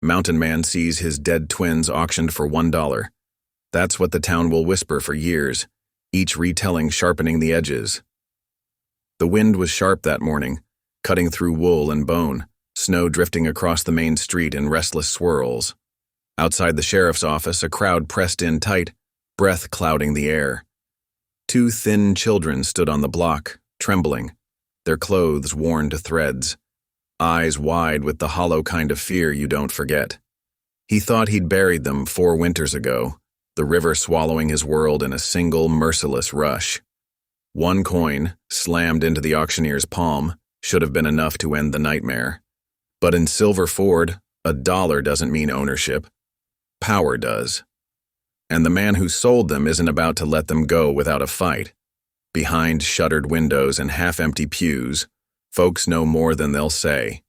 Mountain Man sees his dead twins auctioned for $1. That's what the town will whisper for years, each retelling sharpening the edges. The wind was sharp that morning, cutting through wool and bone, snow drifting across the main street in restless swirls. Outside the sheriff's office, a crowd pressed in tight, breath clouding the air. Two thin children stood on the block, trembling, their clothes worn to threads, eyes wide with the hollow kind of fear you don't forget. He thought he'd buried them 4 winters ago, the river swallowing his world in a single merciless rush. 1 coin, slammed into the auctioneer's palm, should have been enough to end the nightmare. But in Silver Ford, $1 doesn't mean ownership. Power does. And the man who sold them isn't about to let them go without a fight. Behind shuttered windows and half-empty pews, folks know more than they'll say.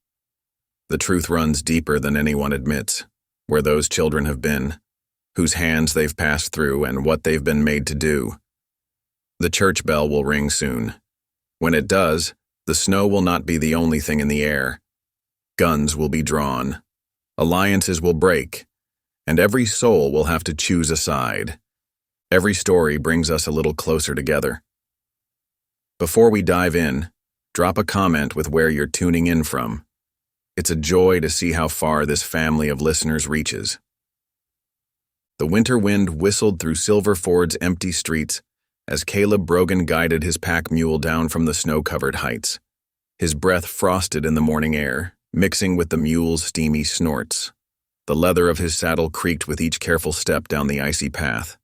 The truth runs deeper than anyone admits, where those children have been, whose hands they've passed through and what they've been made to do. The church bell will ring soon. When it does, the snow will not be the only thing in the air. Guns will be drawn. Alliances will break. And every soul will have to choose a side. Every story brings us a little closer together. Before we dive in, drop a comment with where you're tuning in from. It's a joy to see how far this family of listeners reaches. The winter wind whistled through Silver Ford's empty streets as Caleb Brogan guided his pack mule down from the snow-covered heights. His breath frosted in the morning air, mixing with the mule's steamy snorts. The leather of his saddle creaked with each careful step down the icy path.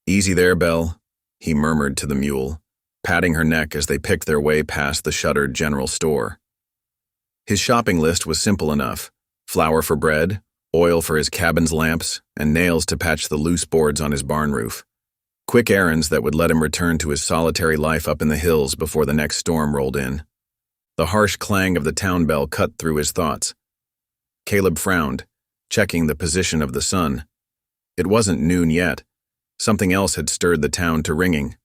"Easy there, Belle," he murmured to the mule, patting her neck as they picked their way past the shuttered general store. His shopping list was simple enough: flour for bread, oil for his cabin's lamps, and nails to patch the loose boards on his barn roof. Quick errands that would let him return to his solitary life up in the hills before the next storm rolled in. The harsh clang of the town bell cut through his thoughts. Caleb frowned, checking the position of the sun. It wasn't noon yet. Something else had stirred the town to ringing.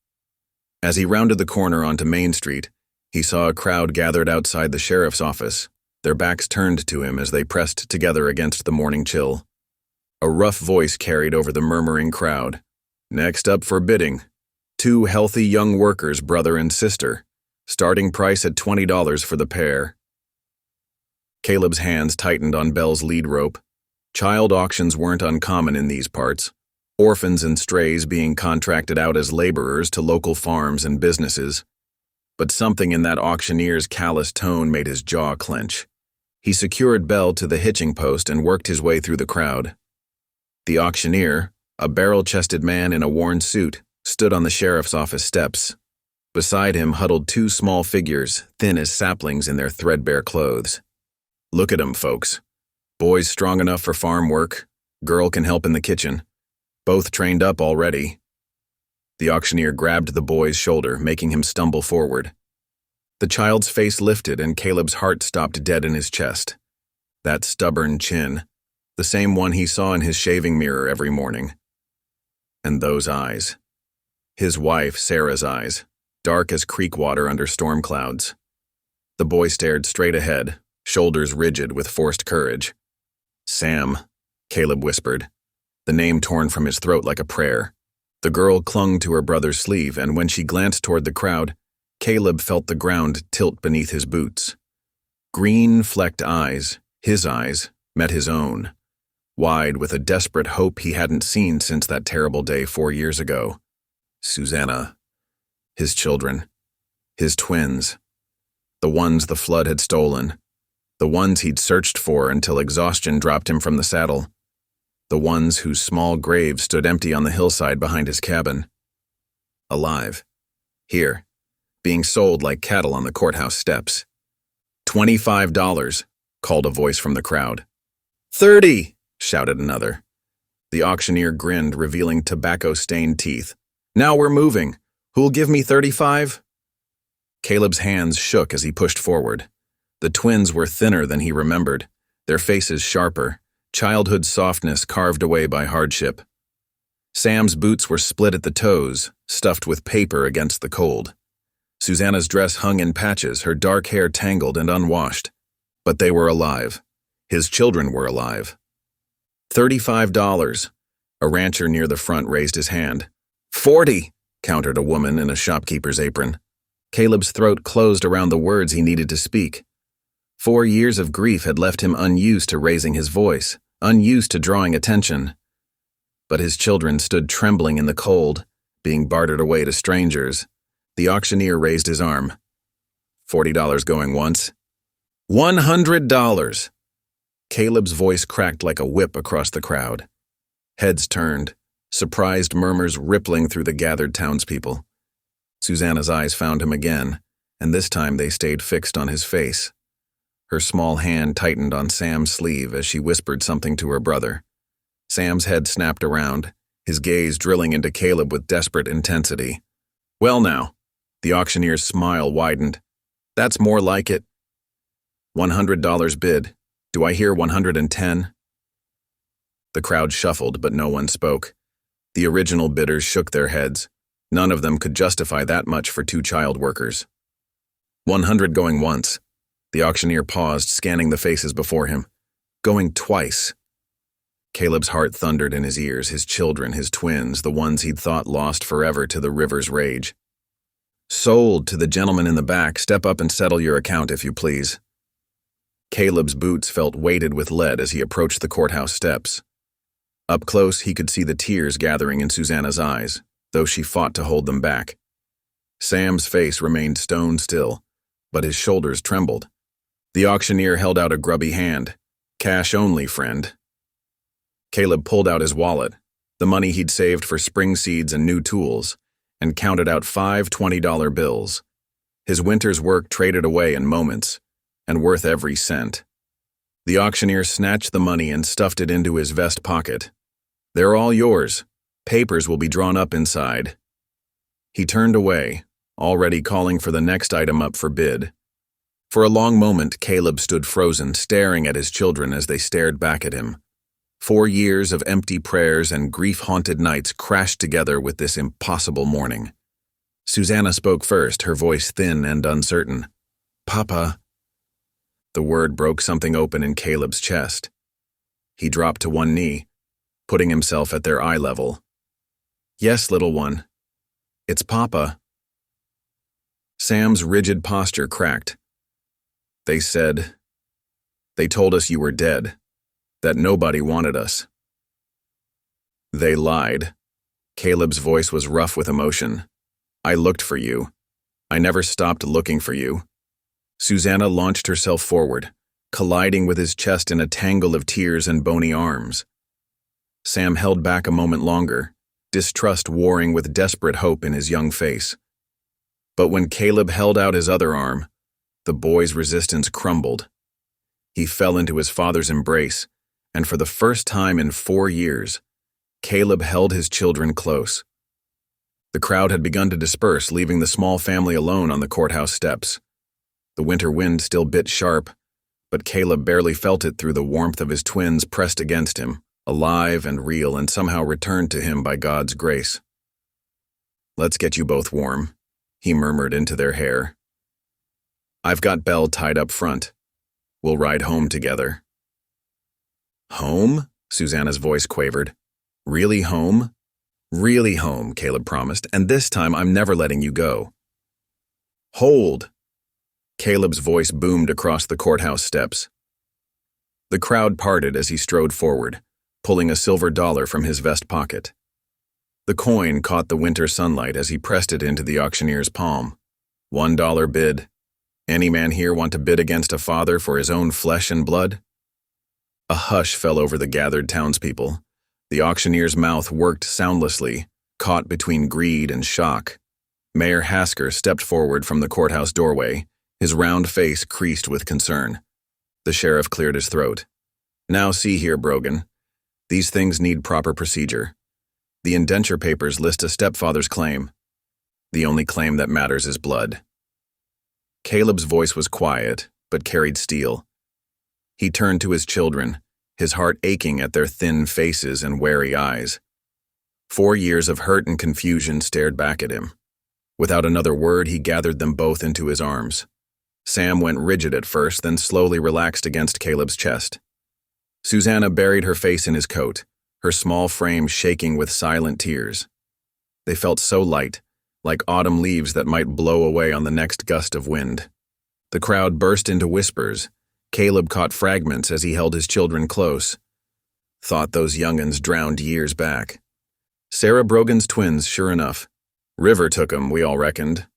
As he rounded the corner onto Main Street, he saw a crowd gathered outside the sheriff's office, their backs turned to him as they pressed together against the morning chill. A rough voice carried over the murmuring crowd. "Next up for bidding, 2 healthy young workers, brother and sister. Starting price at $20 for the pair." Caleb's hands tightened on Belle's lead rope. Child auctions weren't uncommon in these parts, orphans and strays being contracted out as laborers to local farms and businesses. But something in that auctioneer's callous tone made his jaw clench. He secured Belle to the hitching post and worked his way through the crowd. The auctioneer, a barrel-chested man in a worn suit, stood on the sheriff's office steps. Beside him huddled 2 small figures, thin as saplings in their threadbare clothes. "Look at 'em, folks. Boy's strong enough for farm work. Girl can help in the kitchen. Both trained up already." The auctioneer grabbed the boy's shoulder, making him stumble forward. The child's face lifted and Caleb's heart stopped dead in his chest. That stubborn chin, the same one he saw in his shaving mirror every morning. And those eyes. His wife, Sarah's eyes, dark as creek water under storm clouds. The boy stared straight ahead, shoulders rigid with forced courage. "Sam," Caleb whispered, the name torn from his throat like a prayer. The girl clung to her brother's sleeve, and when she glanced toward the crowd, Caleb felt the ground tilt beneath his boots. Green-flecked eyes, his eyes, met his own, wide with a desperate hope he hadn't seen since that terrible day 4 years ago. Susanna. His children. His twins. The ones the flood had stolen. The ones he'd searched for until exhaustion dropped him from the saddle. The ones whose small graves stood empty on the hillside behind his cabin. Alive. Here. Being sold like cattle on the courthouse steps. $25, called a voice from the crowd. 30, shouted another. The auctioneer grinned, revealing tobacco-stained teeth. Now we're moving. Who'll give me 35? Caleb's hands shook as he pushed forward. The twins were thinner than he remembered, their faces sharper, childhood softness carved away by hardship. Sam's boots were split at the toes, stuffed with paper against the cold. Susanna's dress hung in patches, her dark hair tangled and unwashed. But they were alive. His children were alive. $35. A rancher near the front raised his hand. 40, countered a woman in a shopkeeper's apron. Caleb's throat closed around the words he needed to speak. 4 years of grief had left him unused to raising his voice, unused to drawing attention. But his children stood trembling in the cold, being bartered away to strangers. The auctioneer raised his arm. $40 going once. $100. Caleb's voice cracked like a whip across the crowd. Heads turned, surprised murmurs rippling through the gathered townspeople. Susanna's eyes found him again, and this time they stayed fixed on his face. Her small hand tightened on Sam's sleeve as she whispered something to her brother. Sam's head snapped around, his gaze drilling into Caleb with desperate intensity. Well now, the auctioneer's smile widened. That's more like it. $100 bid. Do I hear 110? The crowd shuffled, but no one spoke. The original bidders shook their heads. None of them could justify that much for 2 child workers. 100 going once. The auctioneer paused, scanning the faces before him. Going twice. Caleb's heart thundered in his ears, his children, his twins, the ones he'd thought lost forever to the river's rage. Sold to the gentleman in the back. Step up and settle your account, if you please. Caleb's boots felt weighted with lead as he approached the courthouse steps. Up close, he could see the tears gathering in Susanna's eyes, though she fought to hold them back. Sam's face remained stone still, but his shoulders trembled. The auctioneer held out a grubby hand. Cash only, friend. Caleb pulled out his wallet, the money he'd saved for spring seeds and new tools, and counted out 5 $20 bills. His winter's work traded away in moments, and worth every cent. The auctioneer snatched the money and stuffed it into his vest pocket. They're all yours. Papers will be drawn up inside. He turned away, already calling for the next item up for bid. For a long moment, Caleb stood frozen, staring at his children as they stared back at him. 4 years of empty prayers and grief-haunted nights crashed together with this impossible morning. Susanna spoke first, her voice thin and uncertain. Papa. The word broke something open in Caleb's chest. He dropped to one knee, putting himself at their eye level. Yes, little one. It's Papa. Sam's rigid posture cracked. They told us you were dead, that nobody wanted us. They lied. Caleb's voice was rough with emotion. I looked for you. I never stopped looking for you. Susanna launched herself forward, colliding with his chest in a tangle of tears and bony arms. Sam held back a moment longer, distrust warring with desperate hope in his young face. But when Caleb held out his other arm, the boy's resistance crumbled. He fell into his father's embrace, and for the first time in 4 years, Caleb held his children close. The crowd had begun to disperse, leaving the small family alone on the courthouse steps. The winter wind still bit sharp, but Caleb barely felt it through the warmth of his twins pressed against him, alive and real and somehow returned to him by God's grace. Let's get you both warm, he murmured into their hair. I've got Belle tied up front. We'll ride home together. Home? Susanna's voice quavered. Really home? Really home, Caleb promised, and this time I'm never letting you go. Hold! Caleb's voice boomed across the courthouse steps. The crowd parted as he strode forward, pulling a silver dollar from his vest pocket. The coin caught the winter sunlight as he pressed it into the auctioneer's palm. $1 bid. Any man here want to bid against a father for his own flesh and blood? A hush fell over the gathered townspeople. The auctioneer's mouth worked soundlessly, caught between greed and shock. Mayor Hasker stepped forward from the courthouse doorway, his round face creased with concern. The sheriff cleared his throat. Now see here, Brogan. These things need proper procedure. The indenture papers list a stepfather's claim. The only claim that matters is blood. Caleb's voice was quiet, but carried steel. He turned to his children, his heart aching at their thin faces and wary eyes. 4 years of hurt and confusion stared back at him. Without another word, he gathered them both into his arms. Sam went rigid at first, then slowly relaxed against Caleb's chest. Susanna buried her face in his coat, her small frame shaking with silent tears. They felt so light, like autumn leaves that might blow away on the next gust of wind. The crowd burst into whispers. Caleb caught fragments as he held his children close. Thought those young'uns drowned years back. Sarah Brogan's twins, sure enough. River took 'em, we all reckoned.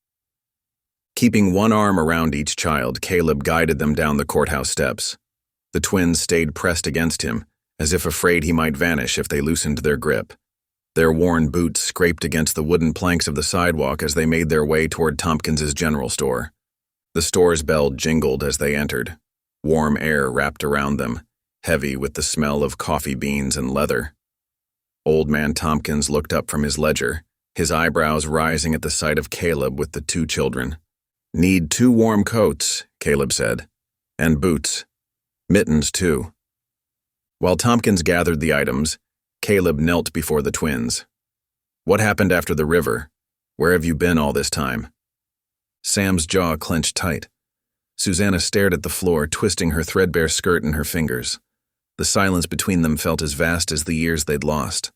Keeping one arm around each child, Caleb guided them down the courthouse steps. The twins stayed pressed against him, as if afraid he might vanish if they loosened their grip. Their worn boots scraped against the wooden planks of the sidewalk as they made their way toward Tompkins's general store. The store's bell jingled as they entered. Warm air wrapped around them, heavy with the smell of coffee beans and leather. Old Man Tompkins looked up from his ledger, his eyebrows rising at the sight of Caleb with the two children. "Need 2 warm coats," Caleb said. "And boots. Mittens, too." While Tompkins gathered the items, Caleb knelt before the twins. "What happened after the river? Where have you been all this time?" Sam's jaw clenched tight. Susanna stared at the floor, twisting her threadbare skirt in her fingers. The silence between them felt as vast as the years they'd lost.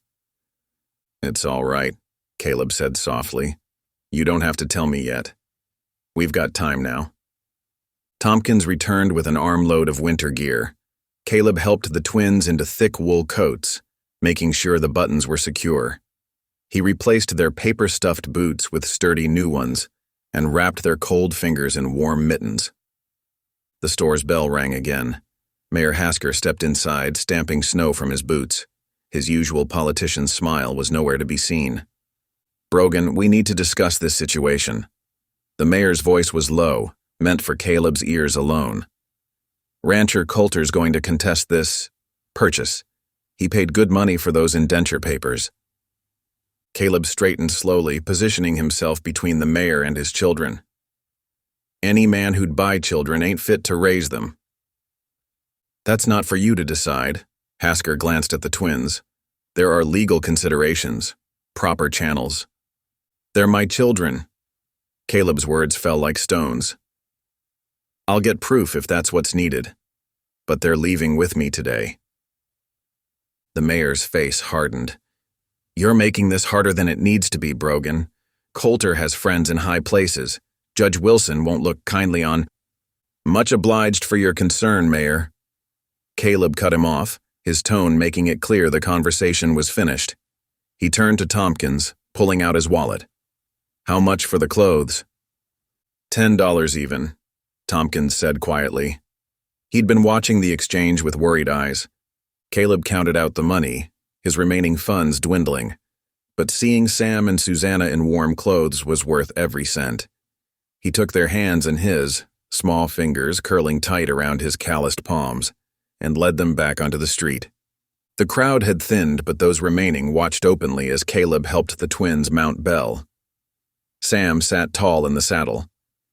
"It's all right," Caleb said softly. "You don't have to tell me yet. We've got time now." Tompkins returned with an armload of winter gear. Caleb helped the twins into thick wool coats, making sure the buttons were secure. He replaced their paper-stuffed boots with sturdy new ones and wrapped their cold fingers in warm mittens. The store's bell rang again. Mayor Hasker stepped inside, stamping snow from his boots. His usual politician's smile was nowhere to be seen. "Brogan, we need to discuss this situation." The mayor's voice was low, meant for Caleb's ears alone. "Rancher Coulter's going to contest this purchase. He paid good money for those indenture papers." Caleb straightened slowly, positioning himself between the mayor and his children. "Any man who'd buy children ain't fit to raise them." "That's not for you to decide." Hasker glanced at the twins. "There are legal considerations, proper channels." "They're my children." Caleb's words fell like stones. "I'll get proof if that's what's needed. But they're leaving with me today." The mayor's face hardened. "You're making this harder than it needs to be, Brogan. Coulter has friends in high places. Judge Wilson won't look kindly on—" "Much obliged for your concern, Mayor." Caleb cut him off, his tone making it clear the conversation was finished. He turned to Tompkins, pulling out his wallet. "How much for the clothes?" $10 even," Tompkins said quietly. He'd been watching the exchange with worried eyes. Caleb counted out the money, his remaining funds dwindling. But seeing Sam and Susanna in warm clothes was worth every cent. He took their hands in his, small fingers curling tight around his calloused palms, and led them back onto the street. The crowd had thinned, but those remaining watched openly as Caleb helped the twins mount Belle. Sam sat tall in the saddle,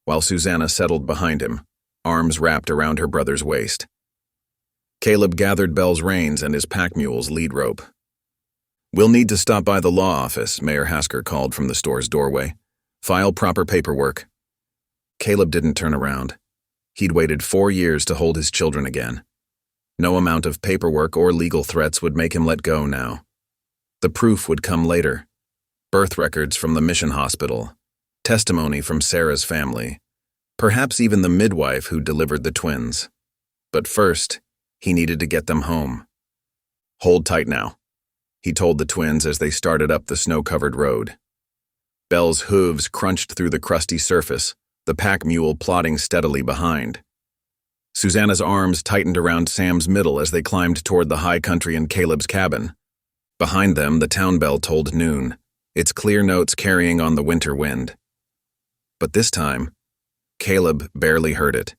while Susanna settled behind him, arms wrapped around her brother's waist. Caleb gathered Belle's reins and his pack mule's lead rope. "We'll need to stop by the law office," Mayor Hasker called from the store's doorway. "File proper paperwork." Caleb didn't turn around. He'd waited 4 years to hold his children again. No amount of paperwork or legal threats would make him let go now. The proof would come later. Birth records from the mission hospital, testimony from Sarah's family, perhaps even the midwife who delivered the twins. But first, he needed to get them home. "Hold tight now," he told the twins as they started up the snow-covered road. Belle's hooves crunched through the crusty surface, the pack mule plodding steadily behind. Susanna's arms tightened around Sam's middle as they climbed toward the high country and Caleb's cabin. Behind them, the town bell tolled noon, its clear notes carrying on the winter wind. But this time, Caleb barely heard it.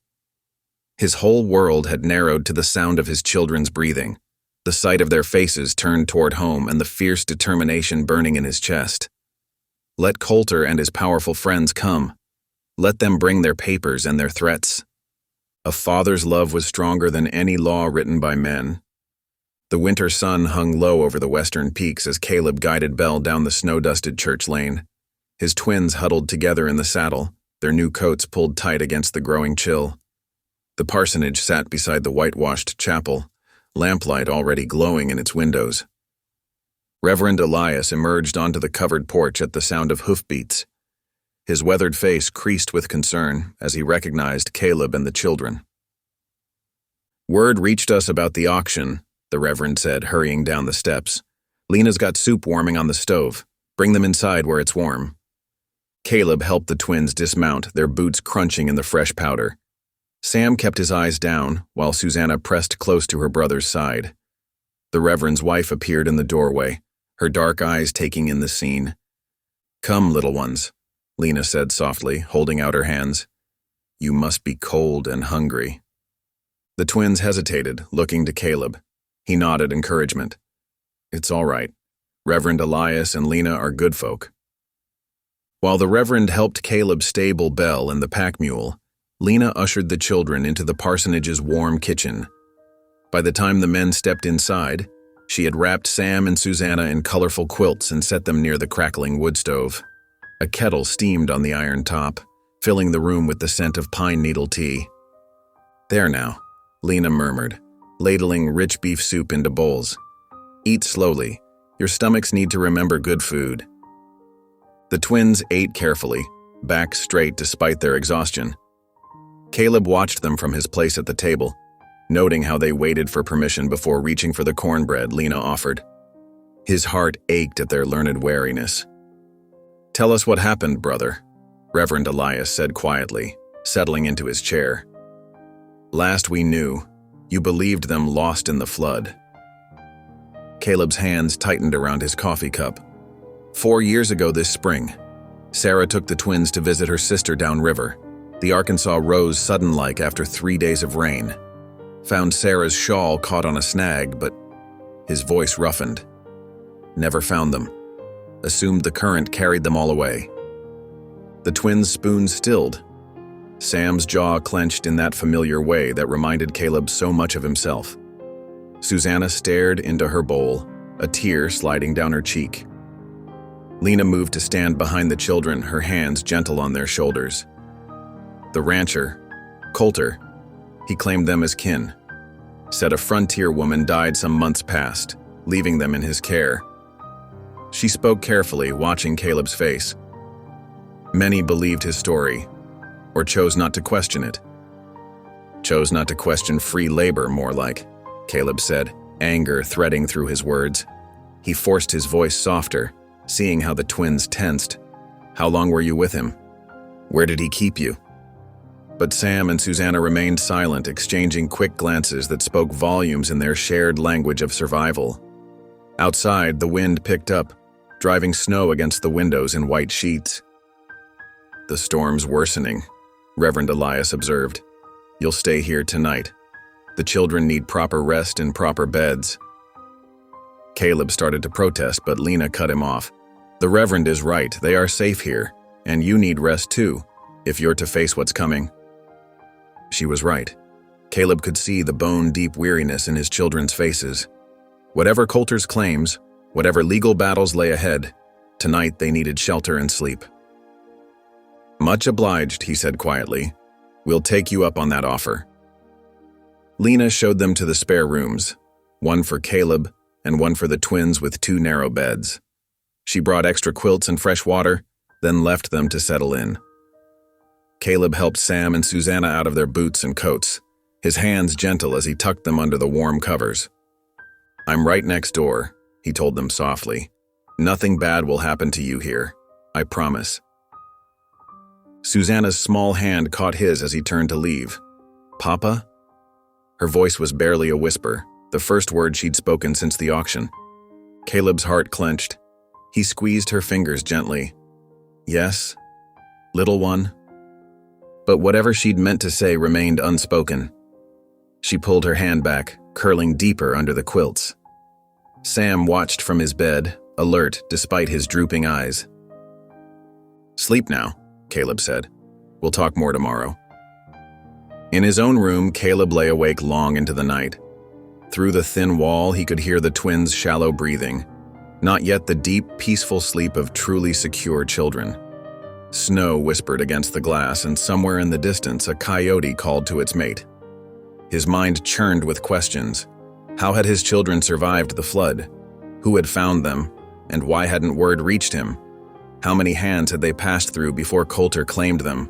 His whole world had narrowed to the sound of his children's breathing, the sight of their faces turned toward home and the fierce determination burning in his chest. Let Coulter and his powerful friends come. Let them bring their papers and their threats. A father's love was stronger than any law written by men. The winter sun hung low over the western peaks as Caleb guided Belle down the snow-dusted church lane. His twins huddled together in the saddle, their new coats pulled tight against the growing chill. The parsonage sat beside the whitewashed chapel, lamplight already glowing in its windows. Reverend Elias emerged onto the covered porch at the sound of hoofbeats. His weathered face creased with concern as he recognized Caleb and the children. "Word reached us about the auction," the Reverend said, hurrying down the steps. "Lena's got soup warming on the stove. Bring them inside where it's warm." Caleb helped the twins dismount, their boots crunching in the fresh powder. Sam kept his eyes down, while Susanna pressed close to her brother's side. The Reverend's wife appeared in the doorway, her dark eyes taking in the scene. "Come, little ones," Lena said softly, holding out her hands. "You must be cold and hungry." The twins hesitated, looking to Caleb. He nodded encouragement. "It's all right. Reverend Elias and Lena are good folk." While the Reverend helped Caleb stable Belle and the pack mule, Lena ushered the children into the parsonage's warm kitchen. By the time the men stepped inside, she had wrapped Sam and Susanna in colorful quilts and set them near the crackling wood stove. A kettle steamed on the iron top, filling the room with the scent of pine needle tea. "There now," Lena murmured, ladling rich beef soup into bowls. "Eat slowly. Your stomachs need to remember good food." The twins ate carefully, back straight despite their exhaustion. Caleb watched them from his place at the table, noting how they waited for permission before reaching for the cornbread Lena offered. His heart ached at their learned wariness. "Tell us what happened, brother," Reverend Elias said quietly, settling into his chair. "Last we knew, you believed them lost in the flood." Caleb's hands tightened around his coffee cup. 4 years ago this spring, Sarah took the twins to visit her sister downriver. The Arkansas rose sudden-like after 3 days of rain. Found Sarah's shawl caught on a snag, but his voice roughened. "Never found them. Assumed the current carried them all away." The twins' spoons stilled. Sam's jaw clenched in that familiar way that reminded Caleb so much of himself. Susanna stared into her bowl, a tear sliding down her cheek. Lena moved to stand behind the children, her hands gentle on their shoulders. The rancher, Coulter, he claimed them as kin, said a frontier woman died some months past, leaving them in his care. She spoke carefully, watching Caleb's face. Many believed his story, or chose not to question it. Chose not to question free labor, more like, Caleb said, anger threading through his words. He forced his voice softer, seeing how the twins tensed. "How long were you with him? Where did he keep you?" But Sam and Susanna remained silent, exchanging quick glances that spoke volumes in their shared language of survival. Outside, the wind picked up, driving snow against the windows in white sheets. "The storm's worsening," Reverend Elias observed. "You'll stay here tonight. The children need proper rest in proper beds." Caleb started to protest, but Lena cut him off. "The Reverend is right. They are safe here, and you need rest too, if you're to face what's coming." She was right. Caleb could see the bone-deep weariness in his children's faces. Whatever Coulter's claims, whatever legal battles lay ahead, tonight they needed shelter and sleep. "Much obliged," he said quietly. "We'll take you up on that offer." Lena showed them to the spare rooms, one for Caleb and one for the twins with 2 narrow beds. She brought extra quilts and fresh water, then left them to settle in. Caleb helped Sam and Susanna out of their boots and coats, his hands gentle as he tucked them under the warm covers. "I'm right next door," he told them softly. "Nothing bad will happen to you here. I promise." Susanna's small hand caught his as he turned to leave. "Papa?" Her voice was barely a whisper, the first word she'd spoken since the auction. Caleb's heart clenched. He squeezed her fingers gently. "Yes, little one?" But whatever she'd meant to say remained unspoken. She pulled her hand back, curling deeper under the quilts. Sam watched from his bed, alert despite his drooping eyes. "Sleep now," Caleb said. "We'll talk more tomorrow." In his own room, Caleb lay awake long into the night. Through the thin wall, he could hear the twins' shallow breathing, not yet the deep, peaceful sleep of truly secure children. Snow whispered against the glass, and somewhere in the distance, a coyote called to its mate. His mind churned with questions. How had his children survived the flood? Who had found them, and why hadn't word reached him? How many hands had they passed through before Coulter claimed them?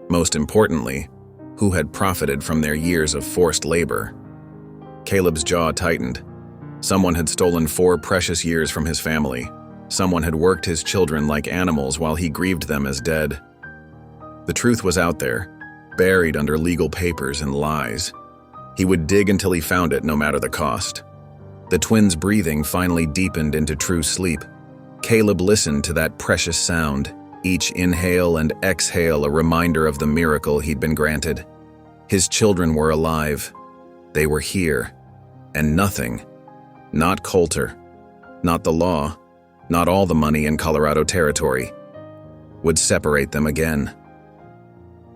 Most importantly, who had profited from their years of forced labor? Caleb's jaw tightened. Someone had stolen 4 precious years from his family. Someone had worked his children like animals while he grieved them as dead. The truth was out there, buried under legal papers and lies. He would dig until he found it, no matter the cost. The twins' breathing finally deepened into true sleep. Caleb listened to that precious sound, each inhale and exhale a reminder of the miracle he'd been granted. His children were alive. They were here. And nothing, not Coulter, not the law, not all the money in Colorado territory, would separate them again.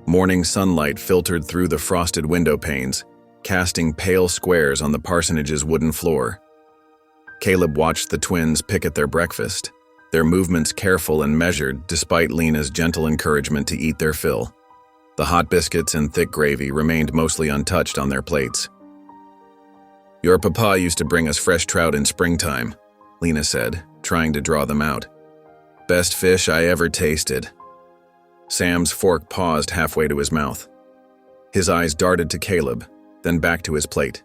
Morning sunlight filtered through the frosted window panes, casting pale squares on the parsonage's wooden floor. Caleb watched the twins pick at their breakfast, their movements careful and measured despite Lena's gentle encouragement to eat their fill. The hot biscuits and thick gravy remained mostly untouched on their plates. "Your papa used to bring us fresh trout in springtime," Lena said, trying to draw them out. "Best fish I ever tasted." Sam's fork paused halfway to his mouth. His eyes darted to Caleb, then back to his plate.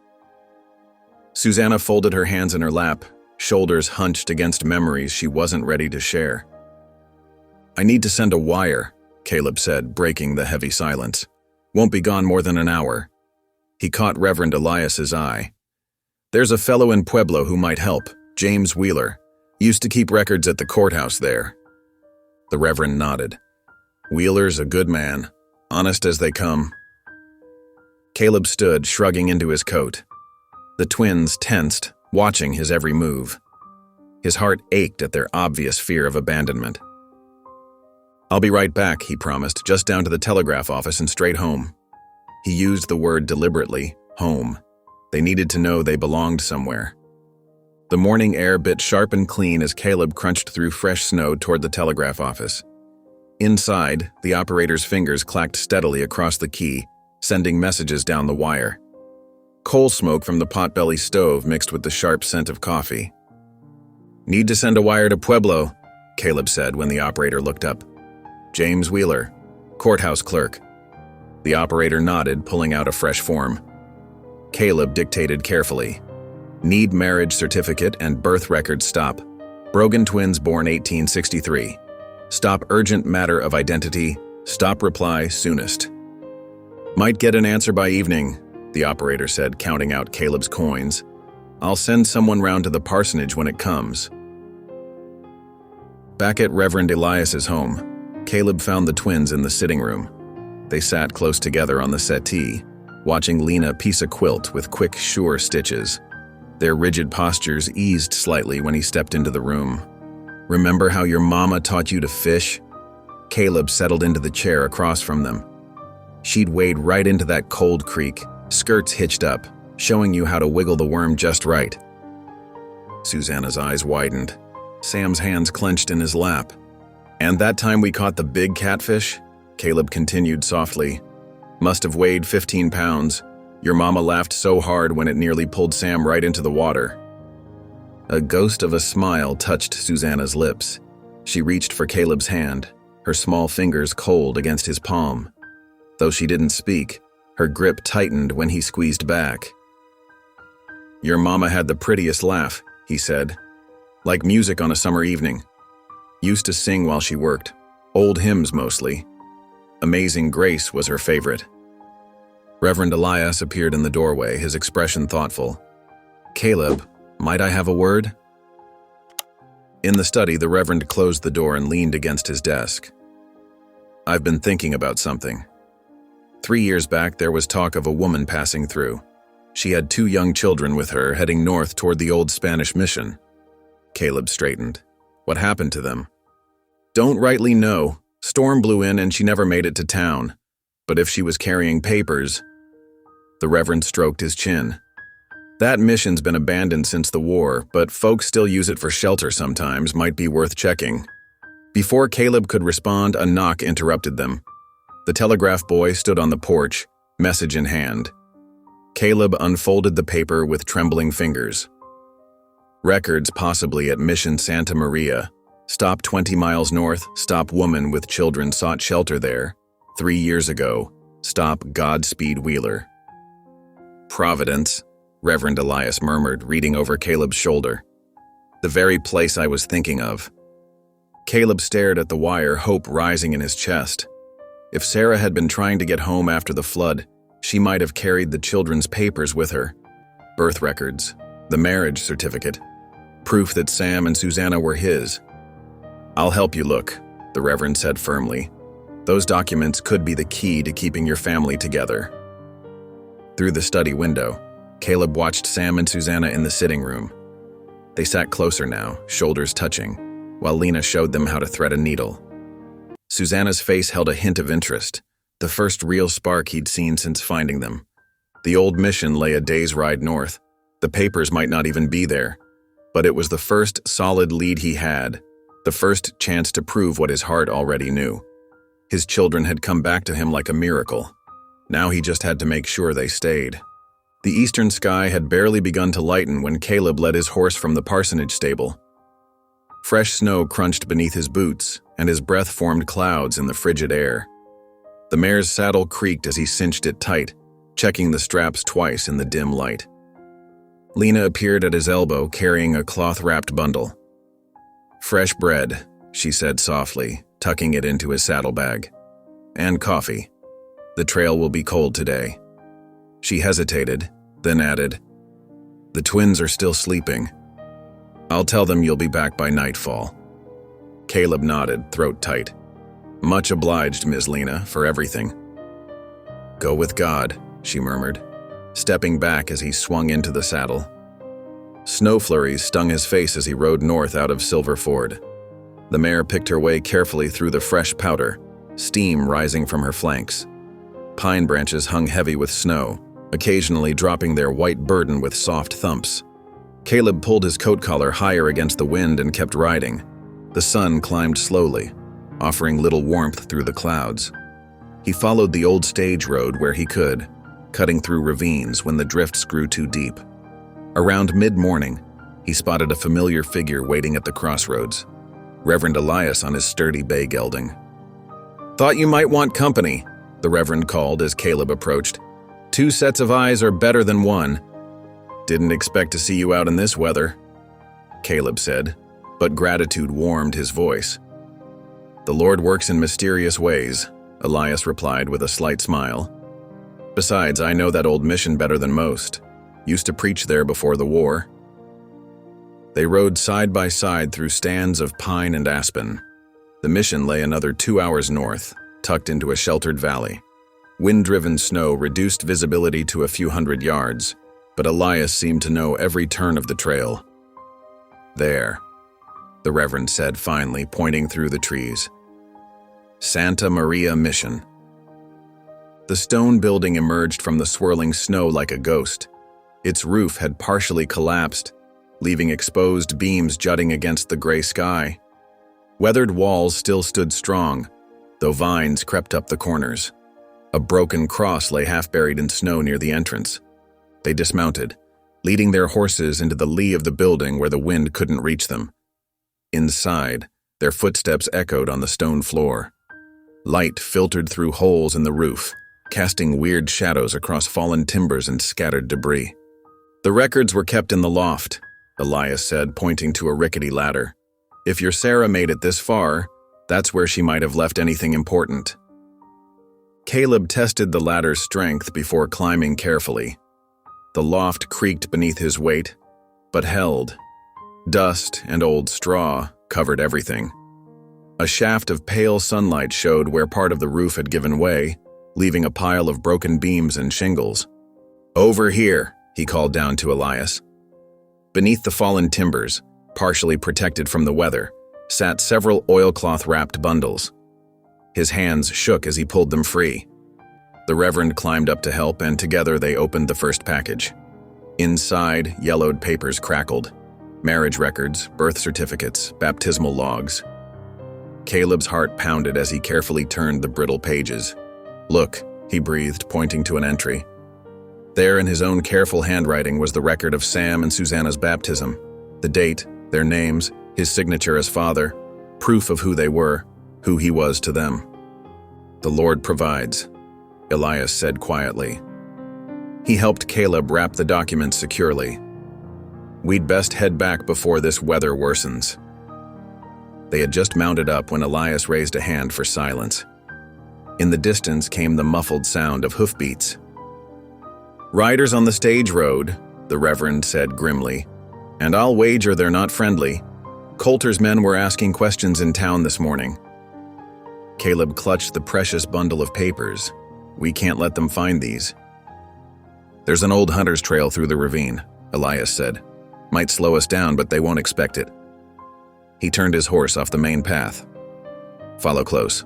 Susanna folded her hands in her lap, shoulders hunched against memories she wasn't ready to share. "I need to send a wire," Caleb said, breaking the heavy silence. "Won't be gone more than an hour." He caught Reverend Elias's eye. "There's a fellow in Pueblo who might help, James Wheeler. Used to keep records at the courthouse there." The Reverend nodded. "Wheeler's a good man, honest as they come." Caleb stood, shrugging into his coat. The twins tensed, watching his every move. His heart ached at their obvious fear of abandonment. "I'll be right back," he promised, "just down to the telegraph office and straight home." He used the word deliberately, home. They needed to know they belonged somewhere. The morning air bit sharp and clean as Caleb crunched through fresh snow toward the telegraph office. Inside, the operator's fingers clacked steadily across the key, sending messages down the wire. Coal smoke from the potbelly stove mixed with the sharp scent of coffee. "Need to send a wire to Pueblo," Caleb said when the operator looked up. "James Wheeler, courthouse clerk." The operator nodded, pulling out a fresh form. Caleb dictated carefully. "Need marriage certificate and birth record stop. Brogan twins born 1863. Stop urgent matter of identity. Stop reply soonest." "Might get an answer by evening," the operator said, counting out Caleb's coins. "I'll send someone round to the parsonage when it comes." Back at Reverend Elias's home, Caleb found the twins in the sitting room. They sat close together on the settee, watching Lena piece a quilt with quick, sure stitches. Their rigid postures eased slightly when he stepped into the room. "Remember how your mama taught you to fish?" Caleb settled into the chair across from them. "She'd wade right into that cold creek, skirts hitched up, showing you how to wiggle the worm just right." Susanna's eyes widened. Sam's hands clenched in his lap. "And that time we caught the big catfish?" Caleb continued softly. "Must have weighed 15 pounds. Your mama laughed so hard when it nearly pulled Sam right into the water." A ghost of a smile touched Susanna's lips. She reached for Caleb's hand, her small fingers cold against his palm. Though she didn't speak, her grip tightened when he squeezed back. "Your mama had the prettiest laugh," he said. "Like music on a summer evening. Used to sing while she worked. Old hymns mostly. Amazing Grace was her favorite." Reverend Elias appeared in the doorway, his expression thoughtful. "Caleb, might I have a word?" In the study, the Reverend closed the door and leaned against his desk. "I've been thinking about something. 3 years back, there was talk of a woman passing through. She had 2 young children with her, heading north toward the old Spanish mission." Caleb straightened. "What happened to them?" "Don't rightly know. Storm blew in and she never made it to town. But if she was carrying papers..." The Reverend stroked his chin. "That mission's been abandoned since the war, but folks still use it for shelter sometimes, might be worth checking." Before Caleb could respond, a knock interrupted them. The telegraph boy stood on the porch, message in hand. Caleb unfolded the paper with trembling fingers. Records possibly at Mission Santa Maria. Stop 20 miles north. Stop woman with children sought shelter there. 3 years ago. Stop Godspeed Wheeler. Providence, Reverend Elias murmured, reading over Caleb's shoulder. The very place I was thinking of. Caleb stared at the wire, hope rising in his chest. If Sarah had been trying to get home after the flood, she might have carried the children's papers with her. Birth records, the marriage certificate, proof that Sam and Susanna were his. I'll help you look, the Reverend said firmly. Those documents could be the key to keeping your family together. Through the study window, Caleb watched Sam and Susanna in the sitting room. They sat closer now, shoulders touching, while Lena showed them how to thread a needle. Susanna's face held a hint of interest, the first real spark he'd seen since finding them. The old mission lay a day's ride north. The papers might not even be there, but it was the first solid lead he had, the first chance to prove what his heart already knew. His children had come back to him like a miracle. Now he just had to make sure they stayed. The eastern sky had barely begun to lighten when Caleb led his horse from the parsonage stable. Fresh snow crunched beneath his boots, and his breath formed clouds in the frigid air. The mare's saddle creaked as he cinched it tight, checking the straps twice in the dim light. Lena appeared at his elbow, carrying a cloth-wrapped bundle. "Fresh bread," she said softly, tucking it into his saddlebag. "And coffee. The trail will be cold today." She hesitated, then added, "The twins are still sleeping. I'll tell them you'll be back by nightfall." Caleb nodded, throat tight. "Much obliged, Ms. Lena, for everything." "Go with God," she murmured, stepping back as he swung into the saddle. Snow flurries stung his face as he rode north out of Silver Ford. The mare picked her way carefully through the fresh powder, steam rising from her flanks. Pine branches hung heavy with snow, occasionally dropping their white burden with soft thumps. Caleb pulled his coat collar higher against the wind and kept riding. The sun climbed slowly, offering little warmth through the clouds. He followed the old stage road where he could, cutting through ravines when the drifts grew too deep. Around mid-morning, he spotted a familiar figure waiting at the crossroads, Reverend Elias on his sturdy bay gelding. "Thought you might want company," the Reverend called as Caleb approached. "2 sets of eyes are better than one." "Didn't expect to see you out in this weather," Caleb said, but gratitude warmed his voice. "The Lord works in mysterious ways," Elias replied with a slight smile. "Besides, I know that old mission better than most. Used to preach there before the war." They rode side by side through stands of pine and aspen. The mission lay another 2 hours north, tucked into a sheltered valley. Wind-driven snow reduced visibility to a few hundred yards, but Elias seemed to know every turn of the trail. "There," the Reverend said finally, pointing through the trees. "Santa Maria Mission." The stone building emerged from the swirling snow like a ghost. Its roof had partially collapsed, leaving exposed beams jutting against the gray sky. Weathered walls still stood strong, though vines crept up the corners. A broken cross lay half-buried in snow near the entrance. They dismounted, leading their horses into the lee of the building where the wind couldn't reach them. Inside, their footsteps echoed on the stone floor. Light filtered through holes in the roof, casting weird shadows across fallen timbers and scattered debris. "The records were kept in the loft," Elias said, pointing to a rickety ladder. "If your Sarah made it this far, that's where she might have left anything important." Caleb tested the ladder's strength before climbing carefully. The loft creaked beneath his weight, but held. Dust and old straw covered everything. A shaft of pale sunlight showed where part of the roof had given way, leaving a pile of broken beams and shingles. "Over here," he called down to Elias. Beneath the fallen timbers, partially protected from the weather, sat several oilcloth-wrapped bundles. His hands shook as he pulled them free. The Reverend climbed up to help, and together they opened the first package. Inside, yellowed papers crackled. Marriage records, birth certificates, baptismal logs. Caleb's heart pounded as he carefully turned the brittle pages. "Look," he breathed, pointing to an entry. There in his own careful handwriting was the record of Sam and Susanna's baptism, the date, their names, his signature as father, proof of who they were, who he was to them. "The Lord provides," Elias said quietly. He helped Caleb wrap the documents securely. "We'd best head back before this weather worsens." They had just mounted up when Elias raised a hand for silence. In the distance came the muffled sound of hoofbeats. "Riders on the stage road," the Reverend said grimly, "and I'll wager they're not friendly. Coulter's men were asking questions in town this morning." Caleb clutched the precious bundle of papers. "We can't let them find these." "There's an old hunter's trail through the ravine," Elias said. "Might slow us down, but they won't expect it." He turned his horse off the main path. "Follow close."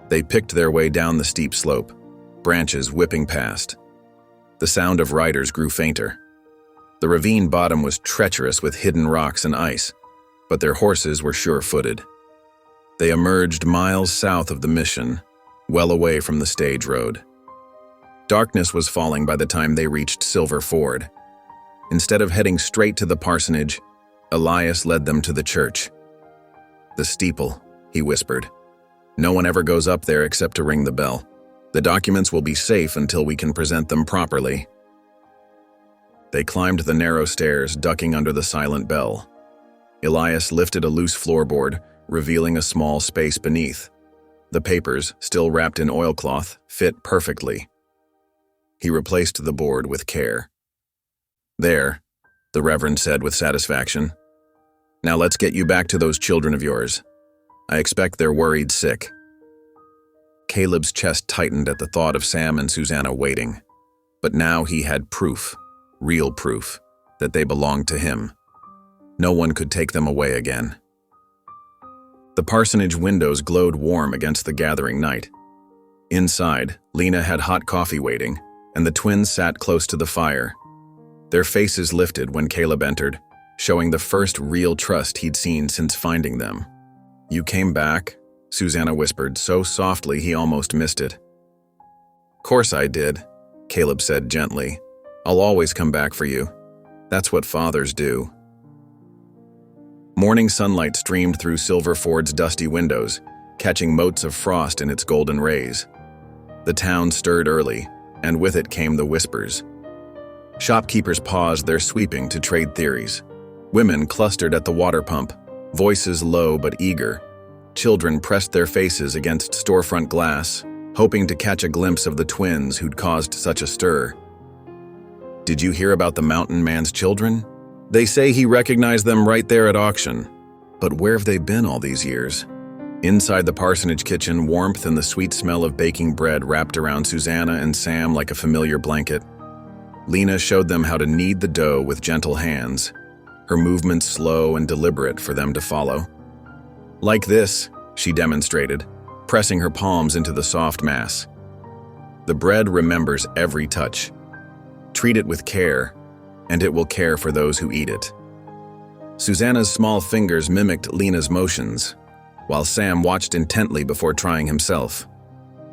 They picked their way down the steep slope, branches whipping past. The sound of riders grew fainter. The ravine bottom was treacherous with hidden rocks and ice, but their horses were sure-footed. They emerged miles south of the mission, well away from the stage road. Darkness was falling by the time they reached Silver Ford. Instead of heading straight to the parsonage, Elias led them to the church. "The steeple," he whispered. "No one ever goes up there except to ring the bell. The documents will be safe until we can present them properly." They climbed the narrow stairs, ducking under the silent bell. Elias lifted a loose floorboard, revealing a small space beneath. The papers, still wrapped in oilcloth, fit perfectly. He replaced the board with care. "There," the Reverend said with satisfaction. "Now let's get you back to those children of yours. I expect they're worried sick." Caleb's chest tightened at the thought of Sam and Susanna waiting. But now he had proof, real proof, that they belonged to him. No one could take them away again. The parsonage windows glowed warm against the gathering night. Inside, Lena had hot coffee waiting, and the twins sat close to the fire. Their faces lifted when Caleb entered, showing the first real trust he'd seen since finding them. "You came back?" Susanna whispered so softly he almost missed it. "Course I did," Caleb said gently. "I'll always come back for you. That's what fathers do." Morning sunlight streamed through Silver Ford's dusty windows, catching motes of frost in its golden rays. The town stirred early, and with it came the whispers. Shopkeepers paused their sweeping to trade theories. Women clustered at the water pump, voices low but eager. Children pressed their faces against storefront glass, hoping to catch a glimpse of the twins who'd caused such a stir. "Did you hear about the mountain man's children? They say he recognized them right there at auction. But where have they been all these years?" Inside the parsonage kitchen, warmth and the sweet smell of baking bread wrapped around Susanna and Sam like a familiar blanket. Lena showed them how to knead the dough with gentle hands, her movements slow and deliberate for them to follow. "Like this," she demonstrated, pressing her palms into the soft mass. "The bread remembers every touch. Treat it with care, and it will care for those who eat it." Susanna's small fingers mimicked Lena's motions, while Sam watched intently before trying himself.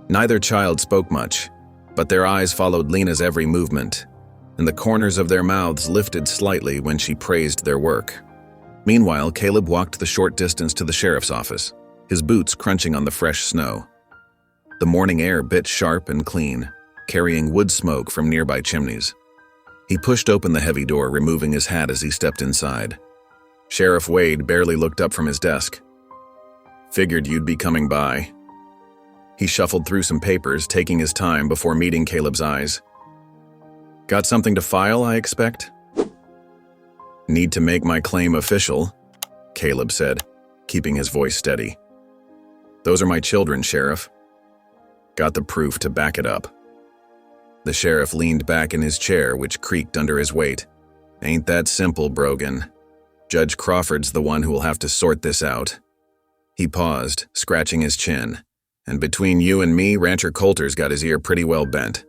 Neither child spoke much, but their eyes followed Lena's every movement, and the corners of their mouths lifted slightly when she praised their work. Meanwhile, Caleb walked the short distance to the sheriff's office, his boots crunching on the fresh snow. The morning air bit sharp and clean, carrying wood smoke from nearby chimneys. He pushed open the heavy door, removing his hat as he stepped inside. Sheriff Wade barely looked up from his desk. "Figured you'd be coming by." He shuffled through some papers, taking his time before meeting Caleb's eyes. "Got something to file, I expect?" "Need to make my claim official," Caleb said, keeping his voice steady. "Those are my children, Sheriff. Got the proof to back it up." The sheriff leaned back in his chair, which creaked under his weight. "Ain't that simple, Brogan. Judge Crawford's the one who will have to sort this out." He paused, scratching his chin. "And between you and me, Rancher Coulter's got his ear pretty well bent."